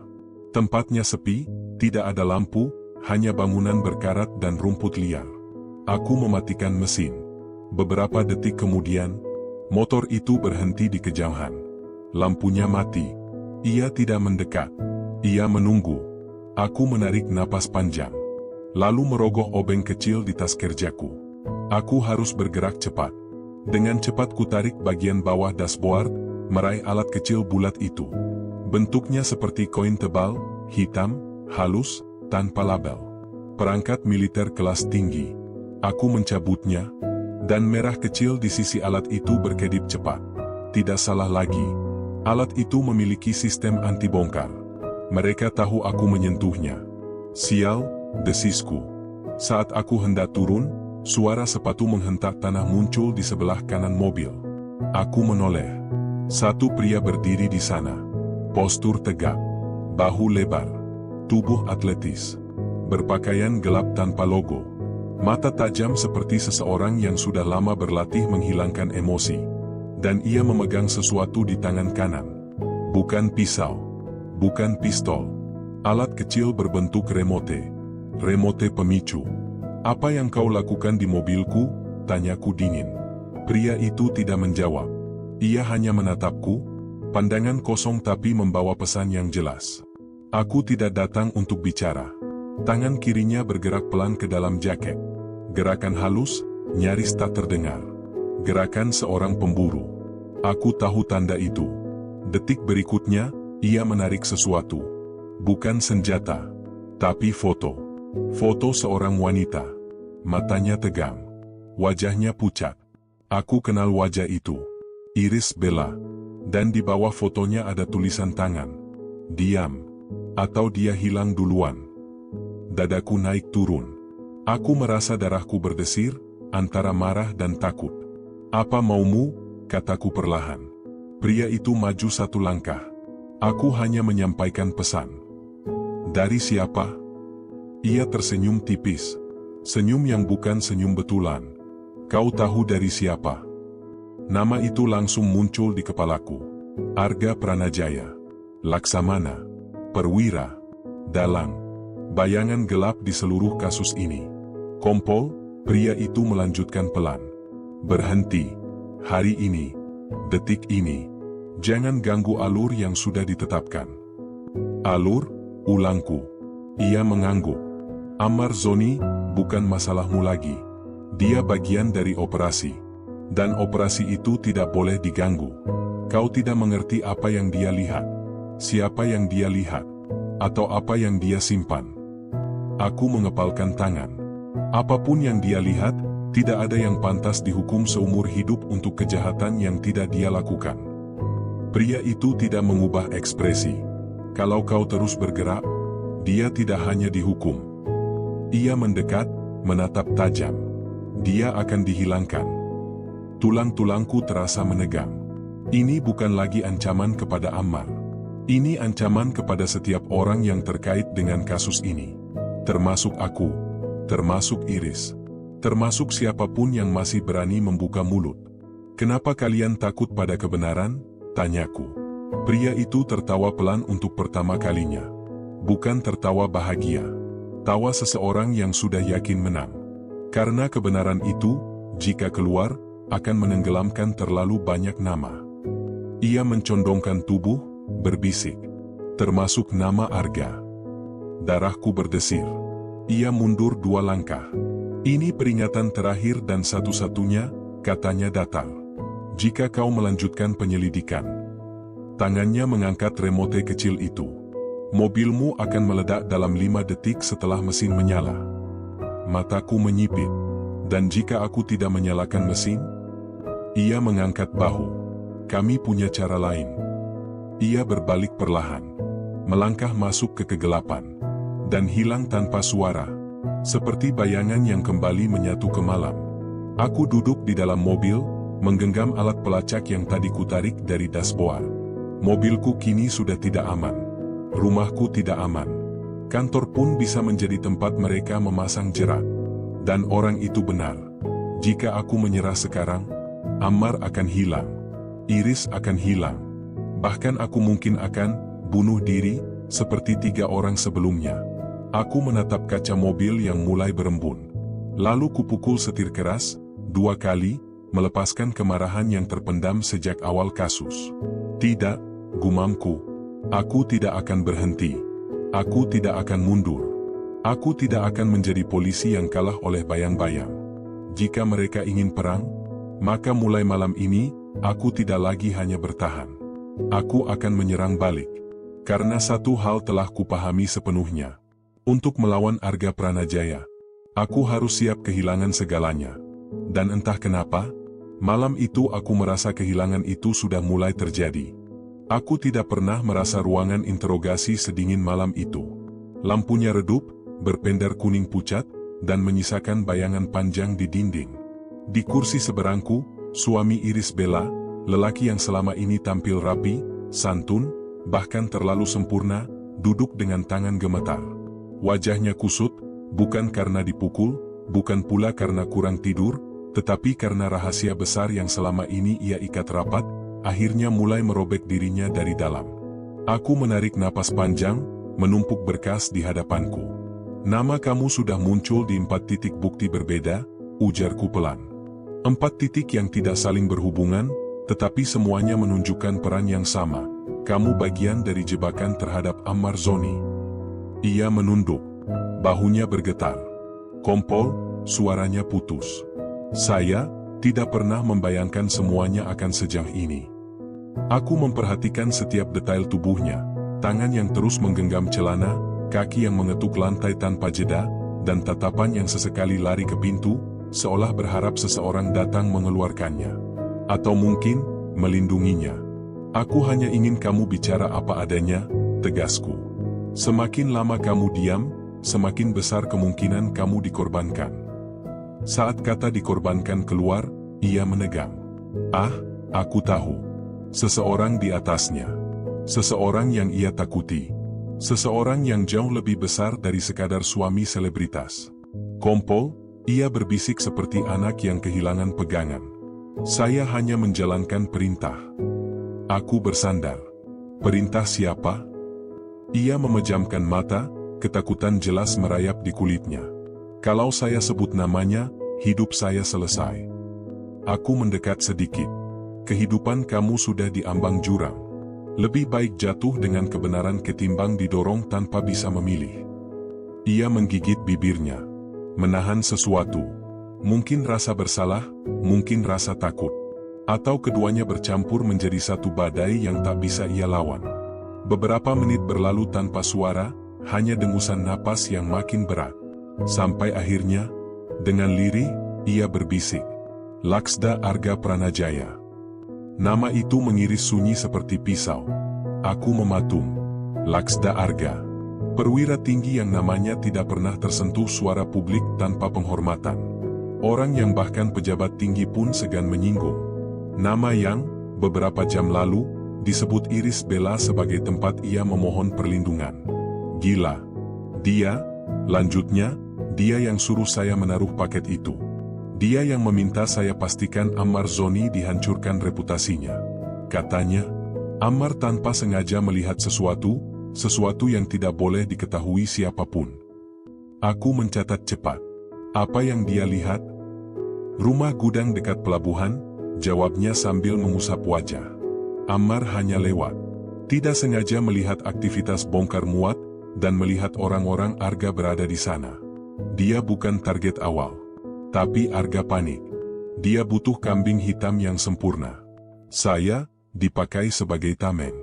Tempatnya sepi, tidak ada lampu, hanya bangunan berkarat dan rumput liar. Aku mematikan mesin. Beberapa detik kemudian, motor itu berhenti di kejauhan. Lampunya mati. Ia tidak mendekat. Ia menunggu. Aku menarik napas panjang. Lalu merogoh obeng kecil di tas kerjaku. Aku harus bergerak cepat. Dengan cepat kutarik bagian bawah dashboard, meraih alat kecil bulat itu. Bentuknya seperti koin tebal, hitam, halus, tanpa label. Perangkat militer kelas tinggi. Aku mencabutnya, dan merah kecil di sisi alat itu berkedip cepat. Tidak salah lagi. Alat itu memiliki sistem anti bongkar. Mereka tahu aku menyentuhnya. Sial, desisku. Saat aku hendak turun, suara sepatu menghentak tanah muncul di sebelah kanan mobil. Aku menoleh. Satu pria berdiri di sana. Postur tegap. Bahu lebar. Tubuh atletis. Berpakaian gelap tanpa logo. Mata tajam seperti seseorang yang sudah lama berlatih menghilangkan emosi. Dan ia memegang sesuatu di tangan kanan. Bukan pisau. Bukan pistol. Alat kecil berbentuk remote. Remote pemicu. "Apa yang kau lakukan di mobilku?" tanyaku dingin. Pria itu tidak menjawab. Ia hanya menatapku. Pandangan kosong tapi membawa pesan yang jelas. Aku tidak datang untuk bicara. Tangan kirinya bergerak pelan ke dalam jaket. Gerakan halus, nyaris tak terdengar. Gerakan seorang pemburu. Aku tahu tanda itu. Detik berikutnya, ia menarik sesuatu. Bukan senjata, tapi foto. Foto seorang wanita. Matanya tegang. Wajahnya pucat. Aku kenal wajah itu. Iris Bella. Dan di bawah fotonya ada tulisan tangan. Diam. Atau dia hilang duluan. Dadaku naik turun. Aku merasa darahku berdesir, antara marah dan takut. "Apa maumu?" kataku perlahan. Pria itu maju satu langkah. Aku hanya menyampaikan pesan. "Dari siapa?" Ia tersenyum tipis. Senyum yang bukan senyum betulan. "Kau tahu dari siapa?" Nama itu langsung muncul di kepalaku. Arga Pranajaya. Laksamana. Perwira. Dalang. Bayangan gelap di seluruh kasus ini. "Kompol," pria itu melanjutkan pelan. "Berhenti. Hari ini. Detik ini. Jangan ganggu alur yang sudah ditetapkan." "Alur?" ulangku. Ia mengangguk. "Ammar Zoni, bukan masalahmu lagi. Dia bagian dari operasi. Dan operasi itu tidak boleh diganggu. Kau tidak mengerti apa yang dia lihat. Siapa yang dia lihat. Atau apa yang dia simpan." Aku mengepalkan tangan. Apapun yang dia lihat, tidak ada yang pantas dihukum seumur hidup untuk kejahatan yang tidak dia lakukan. Pria itu tidak mengubah ekspresi. Kalau kau terus bergerak, dia tidak hanya dihukum. Ia mendekat, menatap tajam. Dia akan dihilangkan. Tulang-tulangku terasa menegang. Ini bukan lagi ancaman kepada Ammar. Ini ancaman kepada setiap orang yang terkait dengan kasus ini. Termasuk aku. Termasuk Iris. Termasuk siapapun yang masih berani membuka mulut. "Kenapa kalian takut pada kebenaran?" tanyaku. Pria itu tertawa pelan untuk pertama kalinya. Bukan tertawa bahagia. Tawa seseorang yang sudah yakin menang. Karena kebenaran itu, jika keluar, akan menenggelamkan terlalu banyak nama. Ia mencondongkan tubuh, berbisik. Termasuk nama Arga. Darahku berdesir. Ia mundur 2 langkah. "Ini peringatan terakhir dan satu-satunya," katanya datar. "Jika kau melanjutkan penyelidikan." Tangannya mengangkat remote kecil itu. "Mobilmu akan meledak dalam 5 detik setelah mesin menyala." Mataku menyipit. "Dan jika aku tidak menyalakan mesin?" Ia mengangkat bahu. "Kami punya cara lain." Ia berbalik perlahan. Melangkah masuk ke kegelapan. Dan hilang tanpa suara. Seperti bayangan yang kembali menyatu ke malam. Aku duduk di dalam mobil, menggenggam alat pelacak yang tadi kutarik dari dashboard. Mobilku kini sudah tidak aman. Rumahku tidak aman. Kantor pun bisa menjadi tempat mereka memasang jerat. Dan orang itu benar. Jika aku menyerah sekarang, Ammar akan hilang. Iris akan hilang. Bahkan aku mungkin akan bunuh diri seperti 3 orang sebelumnya. Aku menatap kaca mobil yang mulai berembun. Lalu kupukul setir keras 2 kali, melepaskan kemarahan yang terpendam sejak awal kasus. Tidak, gumamku. Aku tidak akan berhenti. Aku tidak akan mundur. Aku tidak akan menjadi polisi yang kalah oleh bayang-bayang. Jika mereka ingin perang, maka mulai malam ini, aku tidak lagi hanya bertahan. Aku akan menyerang balik. Karena satu hal telah kupahami sepenuhnya. Untuk melawan Arga Pranajaya, aku harus siap kehilangan segalanya. Dan entah kenapa, malam itu aku merasa kehilangan itu sudah mulai terjadi. Aku tidak pernah merasa ruangan interogasi sedingin malam itu. Lampunya redup, berpendar kuning pucat, dan menyisakan bayangan panjang di dinding. Di kursi seberangku, suami Iris Bella, lelaki yang selama ini tampil rapi, santun, bahkan terlalu sempurna, duduk dengan tangan gemetar. Wajahnya kusut, bukan karena dipukul, bukan pula karena kurang tidur, tetapi karena rahasia besar yang selama ini ia ikat rapat, akhirnya mulai merobek dirinya dari dalam. Aku menarik napas panjang, menumpuk berkas di hadapanku. Nama kamu sudah muncul di 4 titik bukti berbeda, ujarku pelan. 4 titik yang tidak saling berhubungan, tetapi semuanya menunjukkan peran yang sama. Kamu bagian dari jebakan terhadap Ammar Zoni. Ia menunduk. Bahunya bergetar. Kompol, suaranya putus. Saya tidak pernah membayangkan semuanya akan sejauh ini. Aku memperhatikan setiap detail tubuhnya, tangan yang terus menggenggam celana, kaki yang mengetuk lantai tanpa jeda, dan tatapan yang sesekali lari ke pintu, seolah berharap seseorang datang mengeluarkannya. Atau mungkin, melindunginya. Aku hanya ingin kamu bicara apa adanya, tegasku. Semakin lama kamu diam, semakin besar kemungkinan kamu dikorbankan. Saat kata dikorbankan keluar, ia menegang. Aku tahu. Seseorang di atasnya. Seseorang yang ia takuti. Seseorang yang jauh lebih besar dari sekadar suami selebritas. Kompol, ia berbisik seperti anak yang kehilangan pegangan. Saya hanya menjalankan perintah. Aku bersandar. Perintah siapa? Ia memejamkan mata, ketakutan jelas merayap di kulitnya. Kalau saya sebut namanya, hidup saya selesai. Aku mendekat sedikit. Kehidupan kamu sudah diambang jurang. Lebih baik jatuh dengan kebenaran ketimbang didorong tanpa bisa memilih. Ia menggigit bibirnya. Menahan sesuatu. Mungkin rasa bersalah, mungkin rasa takut. Atau keduanya bercampur menjadi satu badai yang tak bisa ia lawan. Beberapa menit berlalu tanpa suara, hanya dengusan napas yang makin berat. Sampai akhirnya, dengan lirih, ia berbisik. Laksda Arga Pranajaya. Nama itu mengiris sunyi seperti pisau. Aku mematung. Laksda Arga. Perwira tinggi yang namanya tidak pernah tersentuh suara publik tanpa penghormatan. Orang yang bahkan pejabat tinggi pun segan menyinggung. Nama yang, beberapa jam lalu, disebut Iris Bella sebagai tempat ia memohon perlindungan. Gila. Dia, lanjutnya, dia yang suruh saya menaruh paket itu. Dia yang meminta saya pastikan Ammar Zoni dihancurkan reputasinya. Katanya, Ammar tanpa sengaja melihat sesuatu yang tidak boleh diketahui siapapun. Aku mencatat cepat. Apa yang dia lihat? Rumah gudang dekat pelabuhan, jawabnya sambil mengusap wajah. Ammar hanya lewat. Tidak sengaja melihat aktivitas bongkar muat, dan melihat orang-orang Arga berada di sana. Dia bukan target awal. Tapi Arga panik. Dia butuh kambing hitam yang sempurna. Saya, dipakai sebagai tameng.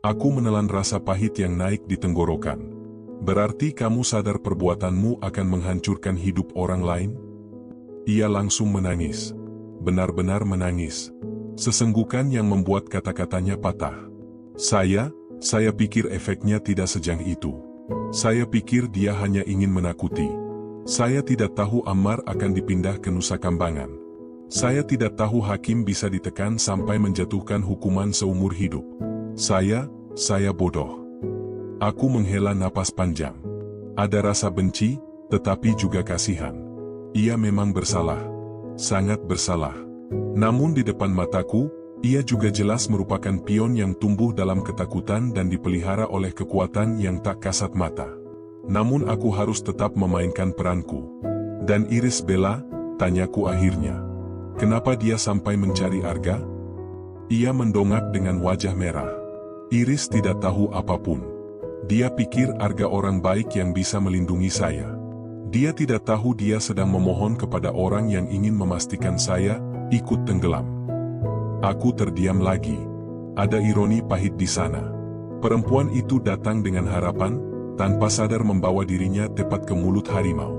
Aku menelan rasa pahit yang naik di tenggorokan. Berarti kamu sadar perbuatanmu akan menghancurkan hidup orang lain? Ia langsung menangis. Benar-benar menangis. Sesenggukan yang membuat kata-katanya patah. Saya pikir efeknya tidak sejang itu. Saya pikir dia hanya ingin menakuti. Saya tidak tahu Ammar akan dipindah ke Nusa Kambangan. Saya tidak tahu hakim bisa ditekan sampai menjatuhkan hukuman seumur hidup. Saya bodoh. Aku menghela napas panjang. Ada rasa benci, tetapi juga kasihan. Ia memang bersalah. sangat bersalah. Namun di depan mataku, ia juga jelas merupakan pion yang tumbuh dalam ketakutan dan dipelihara oleh kekuatan yang tak kasat mata. Namun aku harus tetap memainkan peranku. Dan Iris Bella, tanyaku akhirnya. Kenapa dia sampai mencari Arga? Ia mendongak dengan wajah merah. Iris tidak tahu apapun. Dia pikir Arga orang baik yang bisa melindungi saya. Dia tidak tahu dia sedang memohon kepada orang yang ingin memastikan saya ikut tenggelam. Aku terdiam lagi. Ada ironi pahit di sana. Perempuan itu datang dengan harapan, tanpa sadar membawa dirinya tepat ke mulut harimau.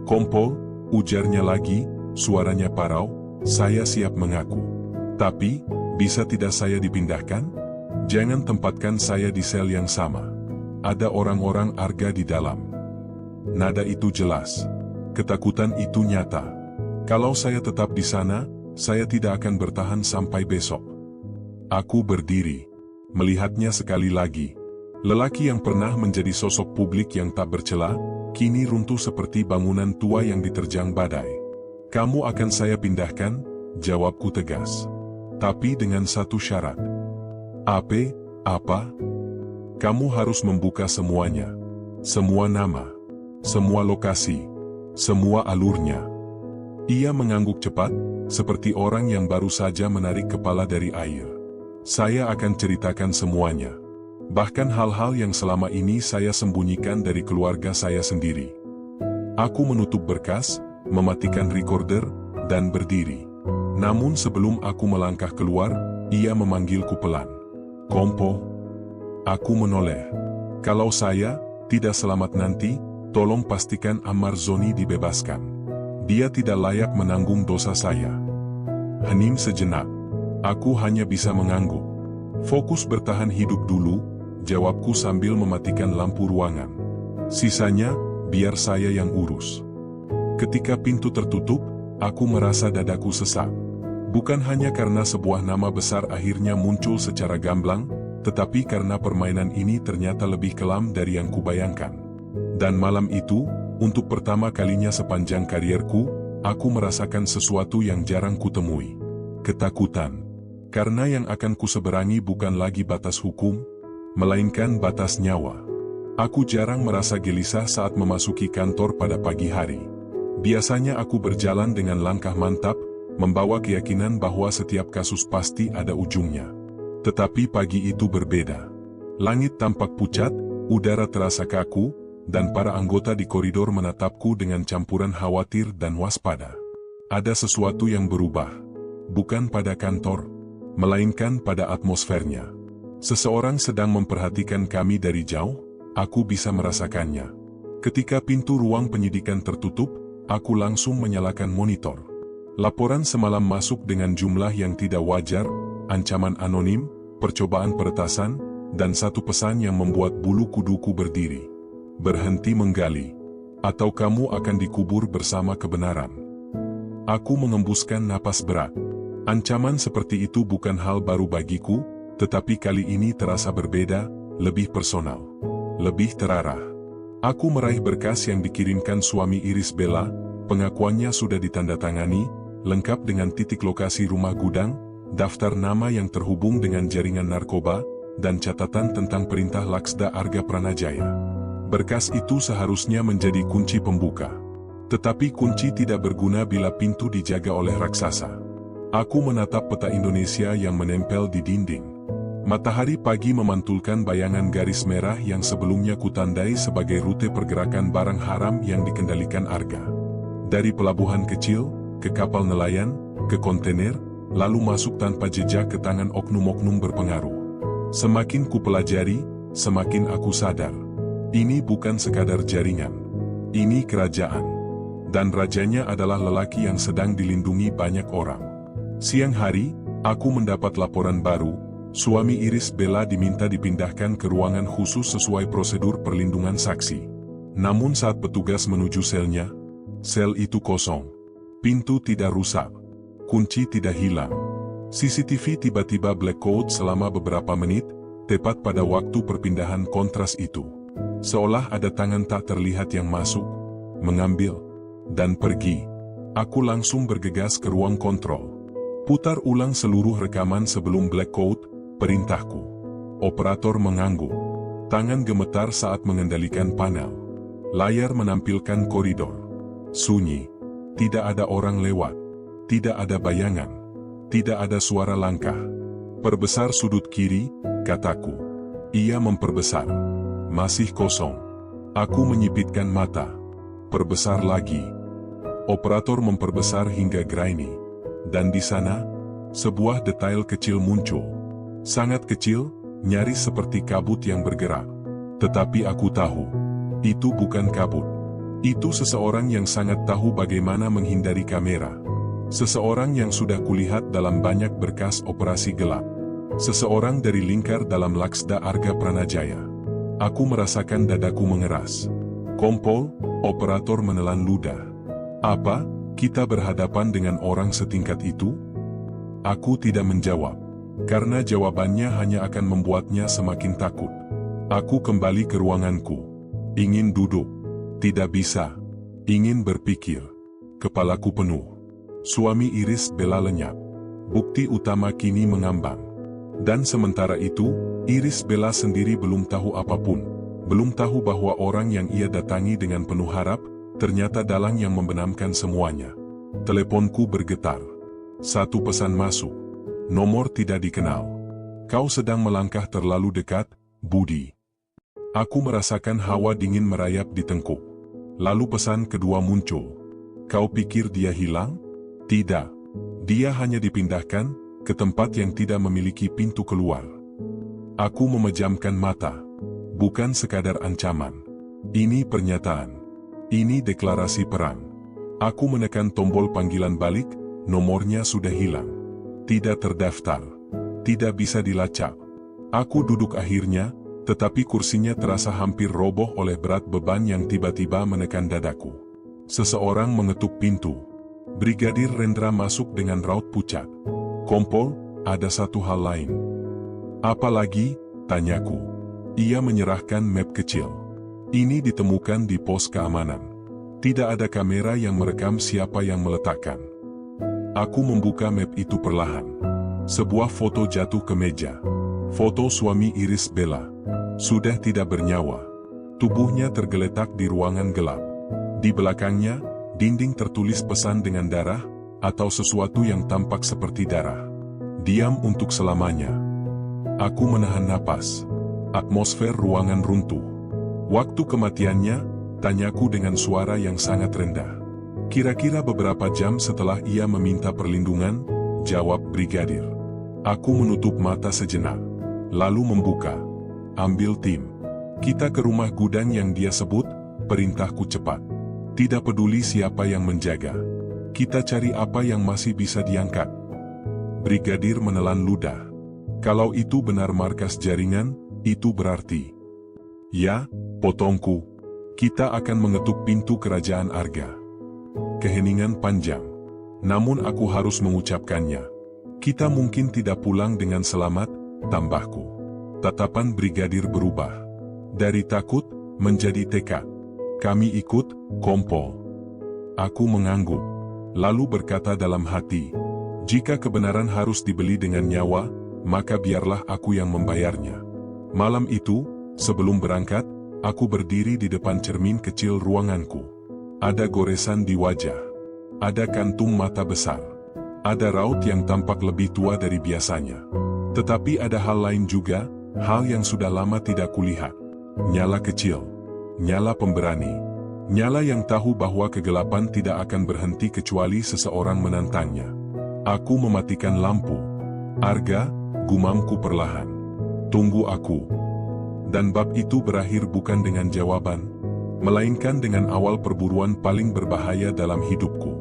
Kompol, ujarnya lagi, suaranya parau, saya siap mengaku. Tapi, bisa tidak saya dipindahkan? Jangan tempatkan saya di sel yang sama. Ada orang-orang Arga di dalam. Nada itu jelas. Ketakutan itu nyata. Kalau saya tetap di sana, saya tidak akan bertahan sampai besok. Aku berdiri, melihatnya sekali lagi. Lelaki yang pernah menjadi sosok publik yang tak bercela, kini runtuh seperti bangunan tua yang diterjang badai. Kamu akan saya pindahkan, jawabku tegas. Tapi dengan satu syarat. Apa? Kamu harus membuka semuanya. Semua nama. Semua lokasi, semua alurnya. Ia mengangguk cepat, seperti orang yang baru saja menarik kepala dari air. Saya akan ceritakan semuanya. Bahkan hal-hal yang selama ini saya sembunyikan dari keluarga saya sendiri. Aku menutup berkas, mematikan recorder, dan berdiri. Namun sebelum aku melangkah keluar, ia memanggilku pelan. Kompo. Aku menoleh. Kalau saya tidak selamat nanti, tolong pastikan Ammar Zoni dibebaskan. Dia tidak layak menanggung dosa saya. Hening sejenak. Aku hanya bisa mengangguk. Fokus bertahan hidup dulu, jawabku sambil mematikan lampu ruangan. Sisanya, biar saya yang urus. Ketika pintu tertutup, aku merasa dadaku sesak. Bukan hanya karena sebuah nama besar akhirnya muncul secara gamblang, tetapi karena permainan ini ternyata lebih kelam dari yang kubayangkan. Dan malam itu, untuk pertama kalinya sepanjang karierku, aku merasakan sesuatu yang jarang kutemui. Ketakutan. Karena yang akan kuseberangi bukan lagi batas hukum, melainkan batas nyawa. Aku jarang merasa gelisah saat memasuki kantor pada pagi hari. Biasanya aku berjalan dengan langkah mantap, membawa keyakinan bahwa setiap kasus pasti ada ujungnya. Tetapi pagi itu berbeda. Langit tampak pucat, udara terasa kaku, dan para anggota di koridor menatapku dengan campuran khawatir dan waspada. Ada sesuatu yang berubah. Bukan pada kantor, melainkan pada atmosfernya. Seseorang sedang memperhatikan kami dari jauh, aku bisa merasakannya. Ketika pintu ruang penyidikan tertutup, aku langsung menyalakan monitor. Laporan semalam masuk dengan jumlah yang tidak wajar, ancaman anonim, percobaan peretasan, dan satu pesan yang membuat bulu kuduku berdiri. Berhenti menggali, atau kamu akan dikubur bersama kebenaran. Aku mengembuskan napas berat. Ancaman seperti itu bukan hal baru bagiku, tetapi kali ini terasa berbeda, lebih personal, lebih terarah. Aku meraih berkas yang dikirimkan suami Iris Bella, pengakuannya sudah ditandatangani, lengkap dengan titik lokasi rumah gudang, daftar nama yang terhubung dengan jaringan narkoba, dan catatan tentang perintah Laksda Arga Pranajaya. Berkas itu seharusnya menjadi kunci pembuka. Tetapi kunci tidak berguna bila pintu dijaga oleh raksasa. Aku menatap peta Indonesia yang menempel di dinding. Matahari pagi memantulkan bayangan garis merah yang sebelumnya kutandai sebagai rute pergerakan barang haram yang dikendalikan Arga. Dari pelabuhan kecil, ke kapal nelayan, ke kontainer, lalu masuk tanpa jejak ke tangan oknum-oknum berpengaruh. Semakin kupelajari, semakin aku sadar. Ini bukan sekadar jaringan. Ini kerajaan. Dan rajanya adalah lelaki yang sedang dilindungi banyak orang. Siang hari, aku mendapat laporan baru. Suami Iris Bella diminta dipindahkan ke ruangan khusus sesuai prosedur perlindungan saksi. Namun saat petugas menuju selnya, sel itu kosong. Pintu tidak rusak. Kunci tidak hilang. CCTV tiba-tiba blackout selama beberapa menit, tepat pada waktu perpindahan kontras itu. Seolah ada tangan tak terlihat yang masuk, mengambil, dan pergi. Aku langsung bergegas ke ruang kontrol. Putar ulang seluruh rekaman sebelum blackout, perintahku. Operator mengangguk. Tangan gemetar saat mengendalikan panel. Layar menampilkan koridor. Sunyi. Tidak ada orang lewat. Tidak ada bayangan. Tidak ada suara langkah. Perbesar sudut kiri, kataku. Ia memperbesar. Masih kosong. Aku menyipitkan mata. Perbesar lagi. Operator memperbesar hingga grainy. Dan di sana, sebuah detail kecil muncul. Sangat kecil, nyaris seperti kabut yang bergerak. Tetapi aku tahu, itu bukan kabut. Itu seseorang yang sangat tahu bagaimana menghindari kamera. Seseorang yang sudah kulihat dalam banyak berkas operasi gelap. Seseorang dari lingkar dalam Laksda Arga Pranajaya. Aku merasakan dadaku mengeras. Kompol, operator menelan ludah. Apa, kita berhadapan dengan orang setingkat itu? Aku tidak menjawab. Karena jawabannya hanya akan membuatnya semakin takut. Aku kembali ke ruanganku. Ingin duduk. Tidak bisa. Ingin berpikir. Kepalaku penuh. Suami Iris Bella lenyap. Bukti utama kini mengambang. Dan sementara itu, Iris Bella sendiri belum tahu apapun. Belum tahu bahwa orang yang ia datangi dengan penuh harap, ternyata dalang yang membenamkan semuanya. Teleponku bergetar. Satu pesan masuk. Nomor tidak dikenal. Kau sedang melangkah terlalu dekat, Budi. Aku merasakan hawa dingin merayap di tengkuk. Lalu pesan kedua muncul. Kau pikir dia hilang? Tidak. Dia hanya dipindahkan ke tempat yang tidak memiliki pintu keluar. Aku memejamkan mata. Bukan sekadar ancaman. Ini pernyataan. Ini deklarasi perang. Aku menekan tombol panggilan balik, nomornya sudah hilang. Tidak terdaftar. Tidak bisa dilacak. Aku duduk akhirnya, tetapi kursinya terasa hampir roboh oleh berat beban yang tiba-tiba menekan dadaku. Seseorang mengetuk pintu. Brigadir Rendra masuk dengan raut pucat. Kompol, ada satu hal lain. Apa lagi? Tanyaku. Ia menyerahkan map kecil. Ini ditemukan di pos keamanan. Tidak ada kamera yang merekam siapa yang meletakkan. Aku membuka map itu perlahan. Sebuah foto jatuh ke meja. Foto suami Iris Bella. Sudah tidak bernyawa. Tubuhnya tergeletak di ruangan gelap. Di belakangnya, dinding tertulis pesan dengan darah, atau sesuatu yang tampak seperti darah. Diam untuk selamanya. Aku menahan napas. Atmosfer ruangan runtuh. Waktu kematiannya, tanyaku dengan suara yang sangat rendah. Kira-kira beberapa jam setelah ia meminta perlindungan, jawab brigadir. Aku menutup mata sejenak. Lalu membuka. Ambil tim. Kita ke rumah gudang yang dia sebut, perintahku cepat. Tidak peduli siapa yang menjaga. Kita cari apa yang masih bisa diangkat. Brigadir menelan ludah. Kalau itu benar markas jaringan, itu berarti. Ya, potongku. Kita akan mengetuk pintu kerajaan Arga. Keheningan panjang. Namun aku harus mengucapkannya. Kita mungkin tidak pulang dengan selamat, tambahku. Tatapan brigadir berubah. Dari takut, menjadi tekad. Kami ikut, Kompol. Aku mengangguk. Lalu berkata dalam hati, jika kebenaran harus dibeli dengan nyawa, maka biarlah aku yang membayarnya. Malam itu, sebelum berangkat, aku berdiri di depan cermin kecil ruanganku. Ada goresan di wajah. Ada kantung mata besar. Ada raut yang tampak lebih tua dari biasanya. Tetapi ada hal lain juga, hal yang sudah lama tidak kulihat. Nyala kecil. Nyala pemberani. Nyala yang tahu bahwa kegelapan tidak akan berhenti kecuali seseorang menantangnya. Aku mematikan lampu. Arga, gumamku perlahan. Tunggu aku. Dan bab itu berakhir bukan dengan jawaban, melainkan dengan awal perburuan paling berbahaya dalam hidupku.